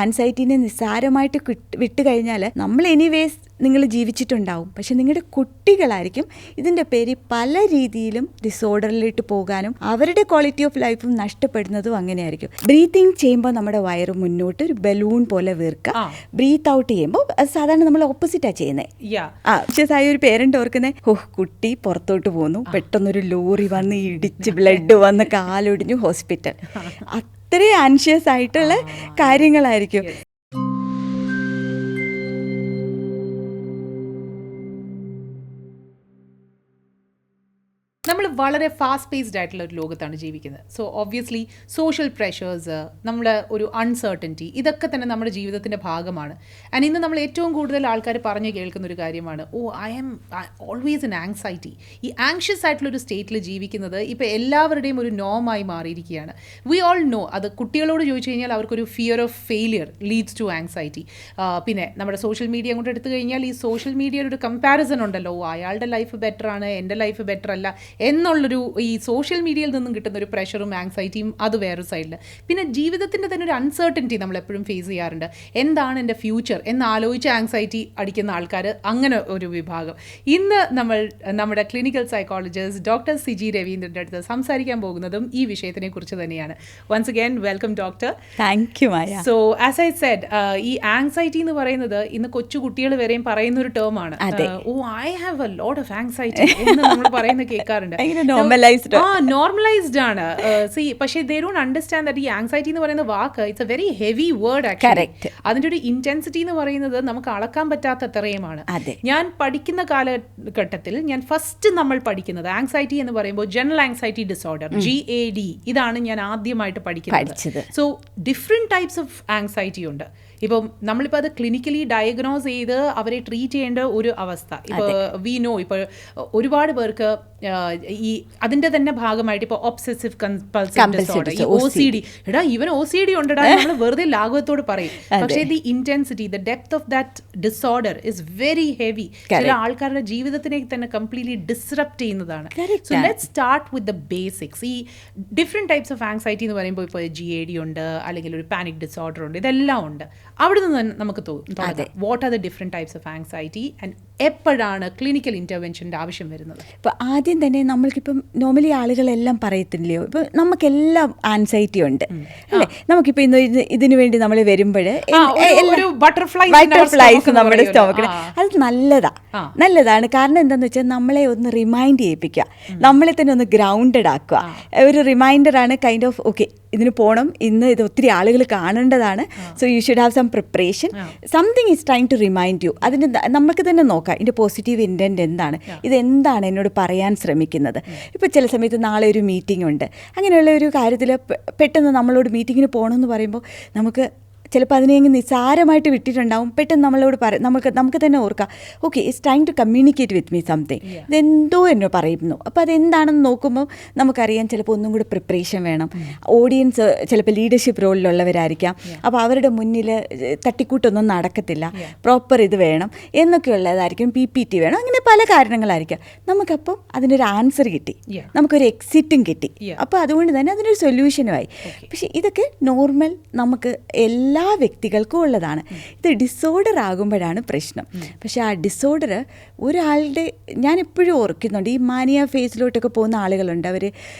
ആൻസൈറ്റീനെ നിസ്സാരമായിട്ട് വിട്ട് കഴിഞ്ഞാൽ നമ്മൾ എനിവേസ് നിങ്ങൾ ജീവിച്ചിട്ടുണ്ടാവും, പക്ഷെ നിങ്ങളുടെ കുട്ടികളായിരിക്കും ഇതിൻ്റെ പേര് പല രീതിയിലും ഡിസോർഡറിലിട്ട് പോകാനും അവരുടെ ക്വാളിറ്റി ഓഫ് ലൈഫും നഷ്ടപ്പെടുന്നതും അങ്ങനെയായിരിക്കും. ബ്രീത്തിങ് ചെയ്യുമ്പോൾ നമ്മുടെ വയറ് മുന്നോട്ട് ഒരു ബലൂൺ പോലെ വീർക്കുക, ബ്രീത്ത് ഔട്ട് ചെയ്യുമ്പോൾ അത് സാധാരണ നമ്മൾ ഓപ്പോസിറ്റാണ് ചെയ്യുന്നത്. ആയ ഒരു പേരൻ്റ് ഓർക്കുന്നത്, കുട്ടി പുറത്തോട്ട് പോന്നു, പെട്ടെന്നൊരു ലോറി വന്ന് ഇടിച്ച് ബ്ലഡ് വന്ന് കാലൊടിഞ്ഞു ഹോസ്പിറ്റൽ. അത്രയും ആൻഷ്യസ് ആയിട്ടുള്ള കാര്യങ്ങളായിരിക്കും. നമ്മൾ വളരെ ഫാസ്റ്റ് പേസ്ഡ് ആയിട്ടുള്ള ഒരു ലോകത്താണ് ജീവിക്കുന്നത്. സോ ഒബ്വിയസ്ലി സോഷ്യൽ പ്രഷേഴ്സ്, നമ്മുടെ ഒരു അൺസർട്ടനിറ്റി, ഇതൊക്കെ തന്നെ നമ്മുടെ ജീവിതത്തിൻ്റെ ഭാഗമാണ്. ആൻഡ് ഇന്ന് നമ്മൾ ഏറ്റവും കൂടുതൽ ആൾക്കാർ പറഞ്ഞു കേൾക്കുന്ന ഒരു കാര്യമാണ്, I am always in anxiety. ഈ ആങ്ഷ്യസ് ആയിട്ടുള്ളൊരു സ്റ്റേറ്റിൽ ജീവിക്കുന്നത് ഇപ്പോൾ എല്ലാവരുടെയും ഒരു നോമായി മാറിയിരിക്കുകയാണ്. വി ഓൾ നോ, അത് കുട്ടികളോട് ചോദിച്ചു കഴിഞ്ഞാൽ അവർക്കൊരു fear of failure leads to anxiety. പിന്നെ നമ്മുടെ സോഷ്യൽ മീഡിയ അങ്ങോട്ട് എടുത്തു കഴിഞ്ഞാൽ ഈ സോഷ്യൽ മീഡിയയുടെ ഒരു കമ്പാരിസൺ ഉണ്ടല്ലോ, അയാളുടെ ലൈഫ് ബെറ്ററാണ്, എൻ്റെ ലൈഫ് ബെറ്റർ അല്ല എന്നുള്ളൊരു ഈ സോഷ്യൽ മീഡിയയിൽ നിന്നും കിട്ടുന്ന ഒരു പ്രഷറും ആങ്സൈറ്റിയും അത് വേറൊരു സൈഡിൽ. പിന്നെ ജീവിതത്തിൻ്റെ തന്നെ ഒരു അൺസർട്ടനിറ്റി നമ്മൾ എപ്പോഴും ഫേസ് ചെയ്യാറുണ്ട്. എന്താണ് എൻ്റെ ഫ്യൂച്ചർ എന്നാലോചിച്ച് ആങ്സൈറ്റി അടിക്കുന്ന ആൾക്കാർ, അങ്ങനെ ഒരു വിഭാഗം. ഇന്ന് നമ്മൾ നമ്മുടെ ക്ലിനിക്കൽ സൈക്കോളജിസ്റ്റ് ഡോക്ടർ സിജി രവീന്ദ്രൻ്റെ അടുത്ത് സംസാരിക്കാൻ പോകുന്നതും ഈ വിഷയത്തിനെ കുറിച്ച് തന്നെയാണ്. Once again welcome doctor. Thank you Maya. So as I said, ഈ ആങ്സൈറ്റി എന്ന് പറയുന്നത് ഇന്ന് കൊച്ചു കുട്ടികൾ വരെയും പറയുന്ന ഒരു ടേമാണ്. I have a lot of anxiety എന്ന് നമ്മൾ പറയുന്ന കേൾക്കാറുണ്ട്. നോർമലൈസ്ഡ് ആണ്. പക്ഷേ ദേ ഡോണ്ട് അണ്ടർസ്റ്റാൻഡ് ദാറ്റ് ഈ ആങ്സൈറ്റി എന്ന് പറയുന്ന വാക്ക് it's a very heavy word actually. അതിന്റെ ഒരു ഇന്റൻസിറ്റി എന്ന് പറയുന്നത് നമുക്ക് അളക്കാൻ പറ്റാത്ത അത്രയുമാണ്. ഞാൻ പഠിക്കുന്ന കാലഘട്ടത്തിൽ നമ്മൾ പഠിക്കുന്നത് ആങ്സൈറ്റി എന്ന് പറയുമ്പോൾ ജനറൽ ആങ്സൈറ്റി ഡിസോർഡർ, GAD, ഇതാണ് ഞാൻ ആദ്യമായിട്ട് പഠിക്കുന്നത്. So different types of anxiety ഉണ്ട്. ഇപ്പം നമ്മളിപ്പോൾ അത് ക്ലിനിക്കലി ഡയഗ്നോസ് ചെയ്ത് അവരെ ട്രീറ്റ് ചെയ്യേണ്ട ഒരു അവസ്ഥ. ഇപ്പോൾ വി നോ, ഇപ്പോൾ ഒരുപാട് പേർക്ക് ഈ അതിൻ്റെ തന്നെ ഭാഗമായിട്ട് ഇപ്പോൾ ഒബ്സെസീവ് കമ്പൾസീവ് ഡിസോർഡർ, ഈ OCD, ഇവൻ OCD ഉണ്ടടാ നമ്മൾ വെറുതെ ലാഘവത്തോട് പറയും. പക്ഷേ the intensity, the depth of that disorder is very heavy. ചില ആൾക്കാരുടെ ജീവിതത്തിനെ തന്നെ കംപ്ലീറ്റ്ലി ഡിസ്റപ്റ്റ് ചെയ്യുന്നതാണ്. So let's start with the basics. ഈ ഡിഫറെന്റ് ടൈപ്സ് ഓഫ് ആങ്സൈറ്റി എന്ന് പറയുമ്പോൾ ഇപ്പോൾ GAD ഉണ്ട്, അല്ലെങ്കിൽ ഒരു പാനിക് ഡിസോർഡർ ഉണ്ട്, ഇതെല്ലാം ഉണ്ട്. അവിടെ നിന്ന് നമുക്ക് തോന്നും what are the different types of anxiety and എപ്പോഴാണ് ക്ലിനിക്കൽ ഇന്റർവെൻഷൻ്റെ ആവശ്യം വരുന്നത്. ഇപ്പോൾ ആദ്യം തന്നെ നമ്മൾക്കിപ്പം നോർമലി ആളുകളെല്ലാം പറയത്തില്ലയോ, ഇപ്പോൾ നമുക്കെല്ലാം ആൻസൈറ്റി ഉണ്ട് അല്ലേ. നമുക്കിപ്പോൾ ഇന്ന് ഇതിനു വേണ്ടി നമ്മൾ വരുമ്പോൾ ബട്ടർഫ്ലൈസ് നമ്മുടെ സ്റ്റോമക്കിൽ, അത് നല്ലതാണ്. കാരണം എന്താണെന്ന് വെച്ചാൽ നമ്മളെ ഒന്ന് റിമൈൻഡ് ചെയ്യിപ്പിക്കുക, നമ്മളെ തന്നെ ഒന്ന് ഗ്രൗണ്ടഡ് ആക്കുക. ഒരു റിമൈൻഡറാണ് കൈൻഡ് ഓഫ് ഓക്കെ, ഇതിന് പോകണം, ഇന്ന് ഇത് ഒത്തിരി ആളുകൾ കാണേണ്ടതാണ്, so you should have some preparation, something is trying to remind you. അതിന് നമുക്ക് തന്നെ നോക്കാം ഇതിൻ്റെ പോസിറ്റീവ് ഇൻറ്റൻറ്റ് എന്താണ്, ഇതെന്താണ് എന്നോട് പറയാൻ ശ്രമിക്കുന്നത്. ഇപ്പോൾ ചില സമയത്ത് നാളെ ഒരു മീറ്റിംഗ് ഉണ്ട്, അങ്ങനെയുള്ള ഒരു കാര്യത്തിൽ പെട്ടെന്ന് നമ്മളോട് മീറ്റിങ്ങിന് പോകണമെന്ന് പറയുമ്പോൾ നമുക്ക് ചിലപ്പോൾ അതിനെ നിസ്സാരമായിട്ട് വിട്ടിട്ടുണ്ടാവും. പെട്ടെന്ന് നമ്മളോട് നമുക്ക് തന്നെ ഓർക്കാം, okay it's trying to communicate with me something, ഇതെന്തോ എന്നോ പറയുന്നു. അപ്പോൾ അതെന്താണെന്ന് നോക്കുമ്പോൾ നമുക്കറിയാം ചിലപ്പോൾ ഒന്നും കൂടി പ്രിപ്പറേഷൻ വേണം. ഓഡിയൻസ് ചിലപ്പോൾ ലീഡർഷിപ്പ് റോളിലുള്ളവരായിരിക്കാം, അപ്പോൾ അവരുടെ മുന്നിൽ തട്ടിക്കൂട്ടൊന്നും നടക്കത്തില്ല, പ്രോപ്പർ ഇത് വേണം എന്നൊക്കെയുള്ളതായിരിക്കും, PPT വേണം, അങ്ങനെ പല കാരണങ്ങളായിരിക്കാം. നമുക്കപ്പം അതിനൊരു ആൻസർ കിട്ടി, നമുക്കൊരു എക്സിറ്റും കിട്ടി. അപ്പോൾ അതുകൊണ്ട് തന്നെ അതിനൊരു സൊല്യൂഷനുമായി. പക്ഷേ ഇതൊക്കെ നോർമൽ നമുക്ക് എല്ലാ വ്യക്തികൾക്കും ഉള്ളതാണ്. ഇത് ഡിസോർഡർ ആകുമ്പോഴാണ് പ്രശ്നം. പക്ഷേ ആ ഡിസോർഡർ ഒരാളുടെ, ഞാൻ എപ്പോഴും ഓർക്കുന്നുണ്ട്, ഈ മാനിയ ഫേസിലോട്ടൊക്കെ പോകുന്ന ആളുകളുണ്ട്, അവർ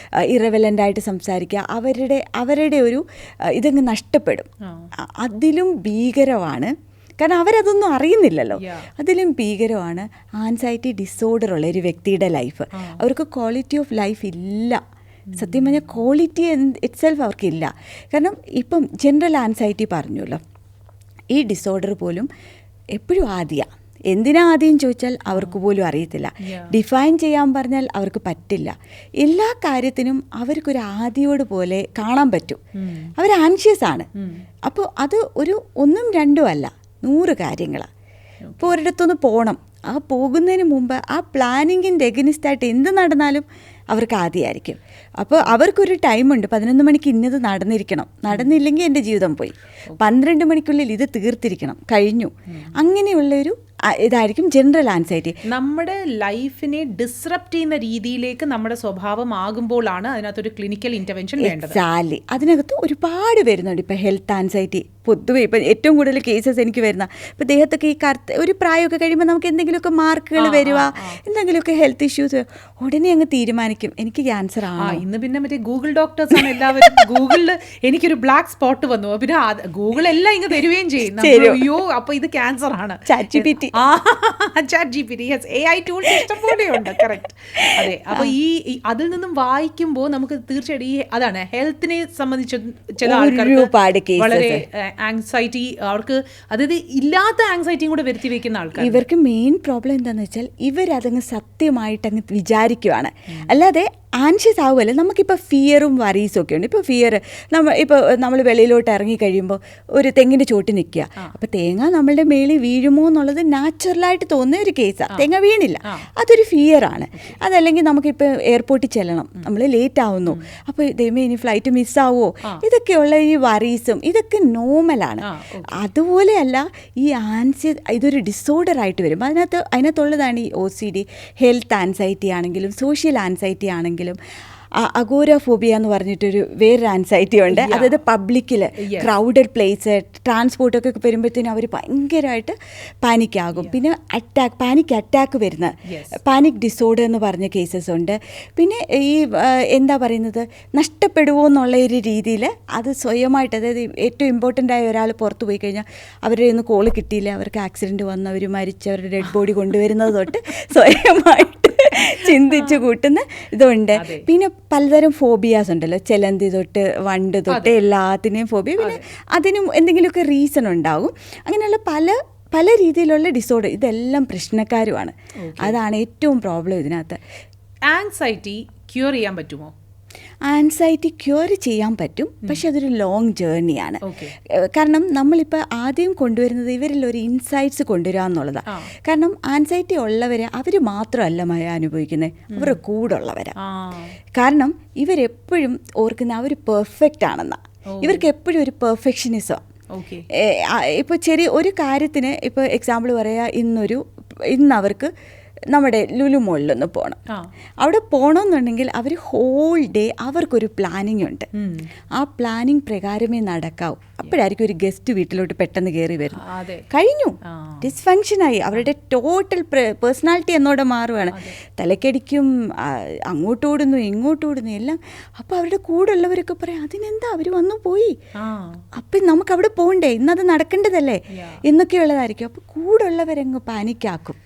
ഇറവലൻ്റായിട്ട് സംസാരിക്കുക, അവരുടെ ഒരു ഇതങ്ങ് നഷ്ടപ്പെടും. അതിലും ഭീകരമാണ്, കാരണം അവരതൊന്നും അറിയുന്നില്ലല്ലോ. അതിലും ഭീകരമാണ് ആൻസൈറ്റി ഡിസോർഡർ ഉള്ള ഒരു വ്യക്തിയുടെ ലൈഫ്. അവർക്ക് ക്വാളിറ്റി ഓഫ് ലൈഫ് ഇല്ല. സത്യം പറഞ്ഞാൽ ക്വാളിറ്റി ഇറ്റ്സെൽഫ് അവർക്കില്ല. കാരണം ഇപ്പം ജനറൽ ആൻസൈറ്റി പറഞ്ഞല്ലോ, ഈ ഡിസോർഡർ പോലും എപ്പോഴും ആദ്യമാണ്. എന്തിനാ ആദ്യം ചോദിച്ചാൽ അവർക്ക് പോലും അറിയത്തില്ല. ഡിഫൈൻ ചെയ്യാൻ പറഞ്ഞാൽ അവർക്ക് പറ്റില്ല. എല്ലാ കാര്യത്തിനും അവർക്കൊരു ആദ്യയോട് പോലെ കാണാൻ പറ്റും. അവർ ആൻഷ്യസ് ആണ്. അപ്പോൾ അത് ഒരു 1 2 അല്ല, 100 കാര്യങ്ങളാണ്. ഇപ്പോൾ ഒരിടത്തൊന്ന് പോകണം, ആ പോകുന്നതിന് മുമ്പ് ആ പ്ലാനിങ്ങിൻ്റെ എഗനിസ്റ്റായിട്ട് എന്ത് നടന്നാലും അവർക്ക് ആദ്യമായിരിക്കും. അപ്പോൾ അവർക്കൊരു ടൈമുണ്ട്, 11 മണിക്ക് ഇന്നത് നടന്നിരിക്കണം, നടന്നില്ലെങ്കിൽ എൻ്റെ ജീവിതം പോയി, 12 മണിക്കുള്ളിൽ ഇത് തീർത്തിരിക്കണം, കഴിഞ്ഞു. അങ്ങനെയുള്ളൊരു ഇതായിരിക്കും ജനറൽ ആൻസൈറ്റി. നമ്മുടെ ലൈഫിനെ ഡിസ്റപ്റ്റ് ചെയ്യുന്ന രീതിയിലേക്ക് നമ്മുടെ സ്വഭാവം ആകുമ്പോഴാണ് അതിനകത്തൊരു ക്ലിനിക്കൽ ഇൻ്റർവെൻഷൻ വേണ്ടത്. അതിനകത്ത് ഒരുപാട് വരുന്നുണ്ട്. ഇപ്പോൾ ഹെൽത്ത് ആൻസൈറ്റി പൊതുവെ ഇപ്പം ഏറ്റവും കൂടുതൽ കേസസ് എനിക്ക് വരുന്ന ഇപ്പം ദേഹത്തൊക്കെ ഈ ഒരു പ്രായമൊക്കെ കഴിയുമ്പോൾ നമുക്ക് എന്തെങ്കിലുമൊക്കെ മാർക്കുകൾ വരിക, എന്തെങ്കിലുമൊക്കെ ഹെൽത്ത് ഇഷ്യൂസ്, ഉടനെ അങ്ങ് തീരുമാനിക്കും എനിക്ക് ക്യാൻസർ ആണ്. ഇന്ന് പിന്നെ മറ്റേ ഗൂഗിൾ ഡോക്ടേഴ്സ് ആണ് എല്ലാവരും. ഗൂഗിളിൽ എനിക്കൊരു ബ്ലാക്ക് സ്പോട്ട് വന്നു, പിന്നെ ഗൂഗിൾ എല്ലാം ഇങ്ങ് തരുകയും ചെയ്യും. അയ്യോ അപ്പൊ ഇത് ക്യാൻസർ ആണ്. AI ടൂൾസ് ഇഷ്ടംപോലെയുണ്ട്. കറക്റ്റ്. അതെ. അപ്പൊ ഈ അതിൽ നിന്നും വായിക്കുമ്പോൾ നമുക്ക് തീർച്ചയായിട്ടും അതാണ് ഹെൽത്തിനെ സംബന്ധിച്ച് ചില ആൾക്കാർക്ക് വളരെ ആങ്സൈറ്റി, അവർക്ക് അതായത് ഇല്ലാത്ത ആങ്സൈറ്റിയും കൂടെ വരുത്തി വെക്കുന്ന ആൾക്കാർ. ഇവർക്ക് മെയിൻ പ്രോബ്ലം എന്താണെന്ന് വെച്ചാൽ ഇവരതങ്ങ് സത്യമായിട്ട് അങ്ങ് വിചാരിക്കുവാണ്. അല്ലാതെ ആൻഷ്യസ് ആവുമല്ലോ. നമുക്കിപ്പോൾ ഫിയറും വറീസും ഒക്കെ ഉണ്ട്. ഇപ്പോൾ ഫിയർ നമ്മൾ വെളിയിലോട്ട് ഇറങ്ങി കഴിയുമ്പോൾ ഒരു തെങ്ങിൻ്റെ ചോട്ടി നിൽക്കുക, അപ്പോൾ തേങ്ങ നമ്മളുടെ മേളിൽ വീഴുമോ എന്നുള്ളത് നാച്ചുറലായിട്ട് തോന്നുന്ന ഒരു കേസാണ്. തേങ്ങ വീണില്ല, അതൊരു ഫിയറാണ്. അതല്ലെങ്കിൽ നമുക്കിപ്പോൾ എയർപോർട്ടിൽ ചെല്ലണം, നമ്മൾ ലേറ്റ് ആവുന്നു, അപ്പോൾ ദൈവമേ ഇനി ഫ്ലൈറ്റ് മിസ്സാവോ, ഇതൊക്കെയുള്ള ഈ വറീസും ഇതൊക്കെ നോർമലാണ്. അതുപോലെയല്ല ഈ ഇതൊരു ഡിസോർഡർ ആയിട്ട് വരും. അതിനകത്തുള്ളതാണ് ഈ OCD, ഹെൽത്ത് ആൻസൈറ്റി ആണെങ്കിലും സോഷ്യൽ ആൻസൈറ്റി ആണെങ്കിലും അഗോരാഫോബിയ എന്ന് പറഞ്ഞിട്ടൊരു വേറൊരു ആൻസൈറ്റി ഉണ്ട്. അതായത് പബ്ലിക്കിൽ ക്രൗഡഡ് പ്ലേസ് ട്രാൻസ്പോർട്ടൊക്കെ വരുമ്പോഴത്തേനും അവർ ഭയങ്കരമായിട്ട് പാനിക്കാകും. പിന്നെ പാനിക് അറ്റാക്ക് വരുന്ന പാനിക് ഡിസോർഡർ എന്ന് പറഞ്ഞ കേസസ് ഉണ്ട്. പിന്നെ ഈ എന്താ പറയുന്നത്, നഷ്ടപ്പെടുമോ എന്നുള്ള ഒരു രീതിയിൽ അത് സ്വയമായിട്ട്, അതായത് ഏറ്റവും ഇമ്പോർട്ടൻ്റ് ആയ ഒരാൾ പുറത്ത് പോയി കഴിഞ്ഞാൽ അവരുടെ ഒന്ന് കോള് കിട്ടിയില്ല, അവർക്ക് ആക്സിഡൻറ്റ് വന്ന് അവർ മരിച്ച് അവരുടെ ഡെഡ് ബോഡി കൊണ്ടുവരുന്നത് തൊട്ട് സ്വയമായിട്ട് ചിന്തിച്ചു കൂട്ടുന്ന ഇതുണ്ട്. പിന്നെ പലതരം ഫോബിയാസ് ഉണ്ടല്ലോ, ചെലന്തി തൊട്ട് വണ്ട് തൊട്ട് എല്ലാത്തിനെയും ഫോബിയ. പിന്നെ അതിനും എന്തെങ്കിലുമൊക്കെ റീസൺ ഉണ്ടാവും. അങ്ങനെയുള്ള പല രീതിയിലുള്ള ഡിസോർഡർ, ഇതെല്ലാം പ്രശ്നക്കാരുമാണ്. അതാണ് ഏറ്റവും പ്രോബ്ലം ഇതിനകത്ത്. ആൻസൈറ്റി ക്യൂർ ചെയ്യാൻ പറ്റുമോ? ആൻസൈറ്റി ക്യൂർ ചെയ്യാൻ പറ്റും, പക്ഷെ അതൊരു ലോങ് ജേർണിയാണ്. കാരണം നമ്മളിപ്പോൾ ആദ്യം കൊണ്ടുവരുന്നത് ഇവരിൽ ഒരു ഇൻസൈറ്റ്സ് കൊണ്ടുവരിക എന്നുള്ളതാണ്. കാരണം ആൻസൈറ്റി ഉള്ളവരെ അവർ മാത്രമല്ല മഴ അനുഭവിക്കുന്നത്, അവരുടെ കൂടെ ഉള്ളവരാണ്. കാരണം ഇവരെപ്പോഴും ഓർക്കുന്ന അവർ പെർഫെക്റ്റ് ആണെന്നാണ്. ഇവർക്ക് എപ്പോഴും ഒരു പെർഫെക്ഷനിസം. ഇപ്പോൾ ചെറിയ ഒരു കാര്യത്തിന് ഇപ്പോൾ എക്സാമ്പിൾ പറയുക, ഇന്ന് അവർക്ക് നമ്മുടെ ലുലു മോളിലൊന്ന് പോകണം. അവിടെ പോകണമെന്നുണ്ടെങ്കിൽ അവർ ഹോൾ ഡേ അവർക്കൊരു പ്ലാനിങ് ഉണ്ട്. ആ പ്ലാനിങ് പ്രകാരമേ നടക്കാവൂ. അപ്പോഴായിരിക്കും ഒരു ഗസ്റ്റ് വീട്ടിലോട്ട് പെട്ടെന്ന് കയറി വരും, കഴിഞ്ഞു, ഡിസ്ഫങ്ഷനായി. അവരുടെ ടോട്ടൽ പേഴ്സണാലിറ്റി എന്നോടെ മാറുകയാണ്. തലക്കടിക്കും, അങ്ങോട്ട് ഓടുന്നു ഇങ്ങോട്ട് ഓടുന്നു എല്ലാം. അപ്പോൾ അവരുടെ കൂടെ ഉള്ളവരൊക്കെ പറയാം, അതിനെന്താ അവർ വന്നു പോയി, അപ്പം നമുക്ക് അവിടെ പോകണ്ടേ, ഇന്നത് നടക്കേണ്ടതല്ലേ എന്നൊക്കെയുള്ളതായിരിക്കും. അപ്പോൾ കൂടെ ഉള്ളവരങ്ങ് പാനിക്കാക്കും.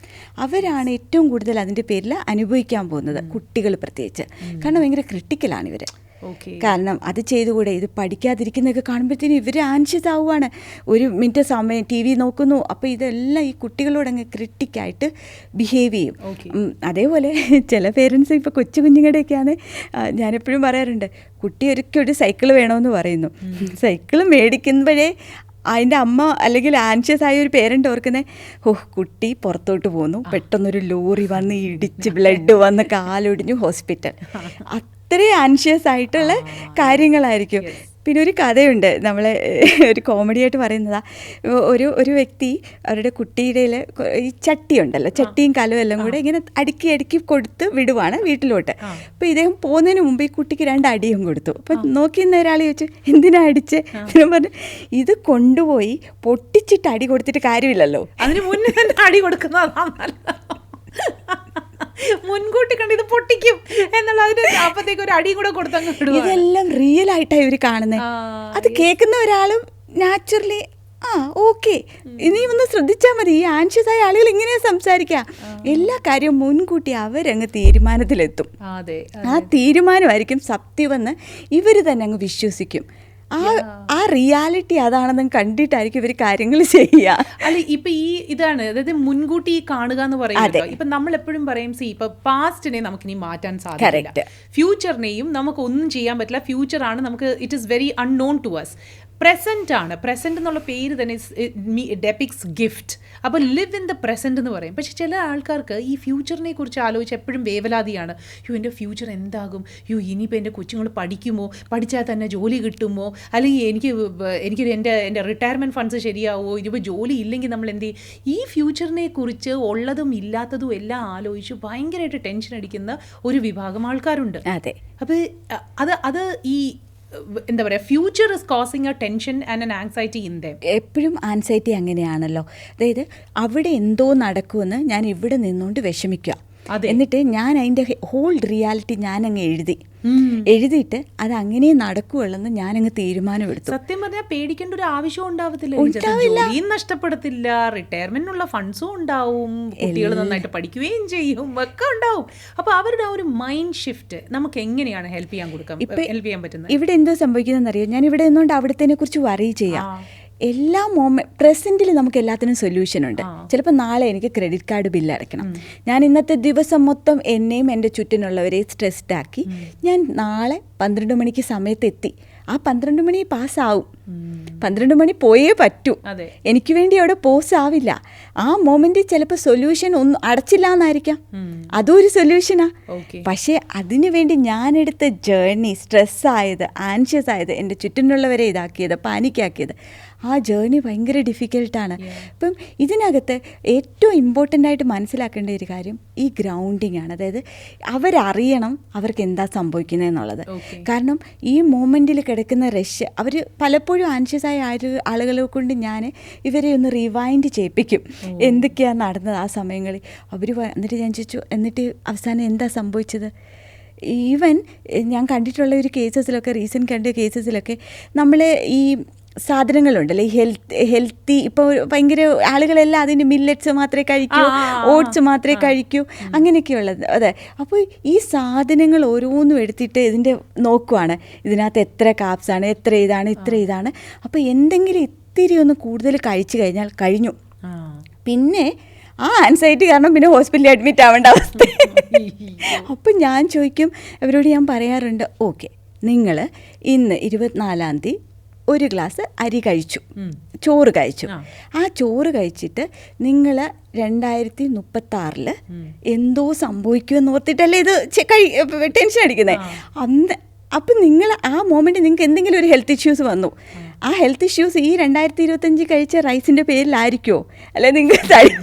അവരാണ് ഏറ്റവും കൂടുതൽ അതിൻ്റെ പേരിൽ അനുഭവിക്കാൻ പോകുന്നത്, കുട്ടികൾ പ്രത്യേകിച്ച്. കാരണം ഭയങ്കര ക്രിട്ടിക്കലാണ് ഇവർ. കാരണം അത് ചെയ്തുകൂടെ, ഇത് പഠിക്കാതിരിക്കുന്നതൊക്കെ കാണുമ്പോഴത്തേനും ഇവർ ആൻഷ്യസ് ആവുകയാണ്. ഒരു മിനിറ്റ് സമയം TV നോക്കുന്നു, അപ്പോൾ ഇതെല്ലാം ഈ കുട്ടികളോട് അങ്ങ് ക്രിട്ടിക്കായിട്ട് ബിഹേവ് ചെയ്യും. അതേപോലെ ചില പേരൻസ് ഇപ്പോൾ കൊച്ചു കുഞ്ഞുങ്ങളുടെയൊക്കെയാണ്, ഞാനെപ്പോഴും പറയാറുണ്ട്, കുട്ടി ഒരു സൈക്കിൾ വേണമെന്ന് പറയുന്നു. സൈക്കിൾ മേടിക്കുമ്പോഴേ അതിൻ്റെ അമ്മ അല്ലെങ്കിൽ ആൻഷ്യസ് ആയ ഒരു പേരൻ്റ് ഓർക്കുന്നത്, കുട്ടി പുറത്തോട്ട് പോന്നു, പെട്ടെന്നൊരു ലോറി വന്ന് ഇടിച്ച് ബ്ലഡ് വന്ന് കാലൊടിഞ്ഞു ഹോസ്പിറ്റൽ. അത്രയും ആൻഷ്യസ് ആയിട്ടുള്ള കാര്യങ്ങളായിരിക്കും. പിന്നെ ഒരു കഥയുണ്ട്, നമ്മളെ ഒരു കോമഡിയായിട്ട് പറയുന്നതാണ്. ഒരു വ്യക്തി അവരുടെ കുട്ടിയുടെ ഈ ചട്ടിയുണ്ടല്ലോ, ചട്ടിയും കലവും എല്ലാം കൂടെ ഇങ്ങനെ അടുക്കി കൊടുത്ത് വിടുവാണ് വീട്ടിലോട്ട്. അപ്പോൾ ഇദ്ദേഹം പോകുന്നതിന് മുമ്പ് ഈ കുട്ടിക്ക് 2 അടിയും കൊടുത്തു. അപ്പം നോക്കിയിരുന്ന ഒരാൾ ചോദിച്ചു, എന്തിനാ അടിച്ച്? ഞാൻ പറഞ്ഞു, ഇത് കൊണ്ടുപോയി പൊട്ടിച്ചിട്ട് അടി കൊടുത്തിട്ട് കാര്യമില്ലല്ലോ, അതിന് മുന്നേ തന്നെ അടി കൊടുക്കുന്നതാണ്. മുൻകൂട്ടി കണ്ട് ഇത് പൊട്ടിക്കും എന്നുള്ള അപ്പത്തേക്ക് ഒരു അടിയും കൂടെ കൊടുത്തങ്ങ്. ഇതെല്ലാം റിയൽ ആയിട്ടാണ് ഇവർ കാണുന്നത്. അത് കേൾക്കുന്ന ഒരാളും നാച്ചുറലി ഓക്കെ, ഇനി ഒന്ന് ശ്രദ്ധിച്ചാൽ മതി. ഈ ആൻഷ്യസ് ആയ ആളുകൾ ഇങ്ങനെ സംസാരിക്കാം. എല്ലാ കാര്യവും മുൻകൂട്ടി അവരങ്ങ് തീരുമാനത്തിലെത്തും. ആ തീരുമാനമായിരിക്കും സത്യമെന്ന് ഇവർ തന്നെ അങ്ങ് വിശ്വസിക്കും. ആ റിയാലിറ്റി അതാണെന്ന് കണ്ടിട്ടായിരിക്കും ഇവർ കാര്യങ്ങൾ ചെയ്യുക. അല്ല, ഇപ്പൊ ഇതാണ്, അതായത് മുൻകൂട്ടി കാണുക എന്ന് പറയുന്നത്. ഇപ്പൊ നമ്മൾ എപ്പോഴും പറയും, ഇപ്പൊ പാസ്റ്റിനെ നമുക്കിനി മാറ്റാൻ സാധിക്കില്ല, ഫ്യൂച്ചറിനെയും നമുക്ക് ഒന്നും ചെയ്യാൻ പറ്റില്ല. ഫ്യൂച്ചർ ആണ് നമുക്ക്, it is very unknown to us. Present ആണ്. പ്രസന്റ് എന്നുള്ള പേര് തന്നെ ഡെപിക്സ് ഗിഫ്റ്റ്. അപ്പോൾ ലിവ് ഇൻ ദ പ്രസന്റ് എന്ന് പറയും. പക്ഷെ ചില ആൾക്കാർക്ക് ഈ ഫ്യൂച്ചറിനെ കുറിച്ച് ആലോചിച്ച് എപ്പോഴും വേവലാതിയാണ്. എൻ്റെ ഫ്യൂച്ചർ എന്താകും, ഇനിയിപ്പോൾ എൻ്റെ കൊച്ചുങ്ങൾ പഠിക്കുമോ, പഠിച്ചാൽ തന്നെ ജോലി കിട്ടുമോ, അല്ലെങ്കിൽ എനിക്ക് എൻ്റെ റിട്ടയർമെൻറ്റ് ഫണ്ട്സ് ശരിയാവുമോ, ഇനിയിപ്പോൾ ജോലി ഇല്ലെങ്കിൽ നമ്മൾ എന്ത് ചെയ്യും? ഈ ഫ്യൂച്ചറിനെ കുറിച്ച് ഉള്ളതും ഇല്ലാത്തതും എല്ലാം ആലോചിച്ച് ഭയങ്കരമായിട്ട് ടെൻഷൻ അടിക്കുന്ന ഒരു വിഭാഗം ആൾക്കാരുണ്ട്. അതെ. അപ്പോൾ അത് ഈ എന്താ പറയുക, future is causing A tension and an anxiety in them. എപ്പോഴും ആൻസൈറ്റി അങ്ങനെയാണല്ലോ. അതായത് അവിടെ എന്തോ നടക്കുമെന്ന് ഞാൻ ഇവിടെ നിന്നുകൊണ്ട് വിഷമിക്കുക, എന്നിട്ട് ഞാൻ അതിൻ്റെ ഹോൾ റിയാലിറ്റി ഞാനങ്ങ് എഴുതിയിട്ട് അത് അങ്ങനെ നടക്കുകയുള്ളെന്ന് ഞാനങ്ങ് തീരുമാനമെടുത്തു. സത്യം പറഞ്ഞാൽ പേടിക്കേണ്ട ഒരു ആവശ്യം ഉണ്ടാവത്തില്ല, നഷ്ടപ്പെടത്തില്ല, റിട്ടയർമെന്റിനുള്ള ഫണ്ട്സും ഉണ്ടാവും, കുട്ടികൾ നന്നായിട്ട് പഠിക്കുകയും ചെയ്യും, ഒക്കെ ഉണ്ടാവും. അപ്പൊ അവരുടെ ആ ഒരു മൈൻഡ് ഷിഫ്റ്റ് നമുക്ക് എങ്ങനെയാണ് ഹെൽപ്പ് ചെയ്യാൻ പറ്റുന്നത്? ഇവിടെ എന്തോ സംഭവിക്കുന്നതെന്നറിയോ, ഞാൻ ഇവിടെ നിന്നുകൊണ്ട് അവിടത്തേനെ കുറിച്ച് വറി ചെയ്യാം. എല്ലാ പ്രസൻറ്റിൽ നമുക്ക് എല്ലാത്തിനും സൊല്യൂഷൻ ഉണ്ട്. ചിലപ്പോൾ നാളെ എനിക്ക് ക്രെഡിറ്റ് കാർഡ് ബില്ല് അടയ്ക്കണം, ഞാൻ ഇന്നത്തെ ദിവസം മൊത്തം എന്നെയും എൻ്റെ ചുറ്റിനുള്ളവരെ സ്ട്രെസ്ഡ് ആക്കി, ഞാൻ നാളെ 12 മണിക്ക് സമയത്തെത്തി, ആ 12 മണി പാസ്സാവും, 12 മണി പോയേ പറ്റൂ, എനിക്ക് വേണ്ടി അവിടെ പോസ് ആവില്ല. ആ മൊമെന്റിൽ ചിലപ്പോൾ സൊല്യൂഷൻ ഒന്നും അടച്ചില്ല എന്നായിരിക്കാം, അതും ഒരു സൊല്യൂഷനാ. പക്ഷേ അതിനു വേണ്ടി ഞാനെടുത്ത ജേർണി, സ്ട്രെസ്സായത്, ആൻഷ്യസ് ആയത്, എൻ്റെ ചുറ്റിനുള്ളവരെ ഇതാക്കിയത്, പാനിക്കാക്കിയത്, ആ ജേർണി ഭയങ്കര ഡിഫിക്കൽട്ടാണ്. അപ്പം ഇതിനകത്ത് ഏറ്റവും ഇമ്പോർട്ടൻ്റ് ആയിട്ട് മനസ്സിലാക്കേണ്ട ഒരു കാര്യം ഈ ഗ്രൗണ്ടിങ് ആണ്. അതായത് അവരറിയണം അവർക്ക് എന്താ സംഭവിക്കുന്നതെന്നുള്ളത്. കാരണം ഈ മൊമെൻറ്റിൽ കിടക്കുന്ന റഷ്, അവർ പലപ്പോഴും ആൻഷ്യസ് ആയ ആളുകളെ കൊണ്ട് ഞാൻ ഇവരെ ഒന്ന് റിവൈൻഡ് ചെയ്യിപ്പിക്കും, എന്തൊക്കെയാണ് നടന്നത് ആ സമയങ്ങളിൽ. അവർ എന്നിട്ട് ഞാൻ ചോദിച്ചു, എന്നിട്ട് അവസാനം എന്താ സംഭവിച്ചത്? ഈവൻ ഞാൻ കണ്ടിട്ടുള്ള ഒരു കേസസിലൊക്കെ, റീസെൻറ്റ് കണ്ട കേസസിലൊക്കെ നമ്മൾ ഈ സാധനങ്ങളുണ്ടല്ലോ, ഈ ഹെൽത്തി, ഇപ്പോൾ ഭയങ്കര ആളുകളെല്ലാം അതിൻ്റെ മില്ലറ്റ്സ് മാത്രമേ കഴിക്കൂ, ഓട്സ് മാത്രമേ കഴിക്കൂ, അങ്ങനെയൊക്കെയുള്ളത്. അതെ, അപ്പോൾ ഈ സാധനങ്ങൾ ഓരോന്നും എടുത്തിട്ട് ഇതിൻ്റെ നോക്കുവാണ്, ഇതിനകത്ത് എത്ര കാപ്സാണ്, എത്ര ഇതാണ്. അപ്പോൾ എന്തെങ്കിലും ഇത്തിരി ഒന്ന് കൂടുതൽ കഴിച്ചു കഴിഞ്ഞാൽ കഴിഞ്ഞു, പിന്നെ ആ ആൻസൈറ്റി കാരണം പിന്നെ ഹോസ്പിറ്റലിൽ അഡ്മിറ്റ് ആവേണ്ട അവസ്ഥ. അപ്പം ഞാൻ ചോദിക്കും, അവരോട് ഞാൻ പറയാറുണ്ട്, ഓക്കെ, നിങ്ങൾ ഇന്ന് 24-ാം തീയതി ഒരു ഗ്ലാസ് അരി കഴിച്ചു, ചോറ് കഴിച്ചു, ആ ചോറ് കഴിച്ചിട്ട് നിങ്ങൾ 2036 എന്തോ സംഭവിക്കുമെന്ന് ഓർത്തിട്ടല്ലേ ഇത് ടെൻഷൻ അടിക്കുന്നത്. അന്ന് അപ്പം നിങ്ങൾ ആ മൊമെൻറ്റ് നിങ്ങൾക്ക് എന്തെങ്കിലും ഒരു ഹെൽത്ത് ഇഷ്യൂസ് വന്നു, ആ ഹെൽത്ത് ഇഷ്യൂസ് ഈ 2025 കഴിച്ച റൈസിൻ്റെ പേരിലായിരിക്കുമോ, അല്ലെ നിങ്ങൾ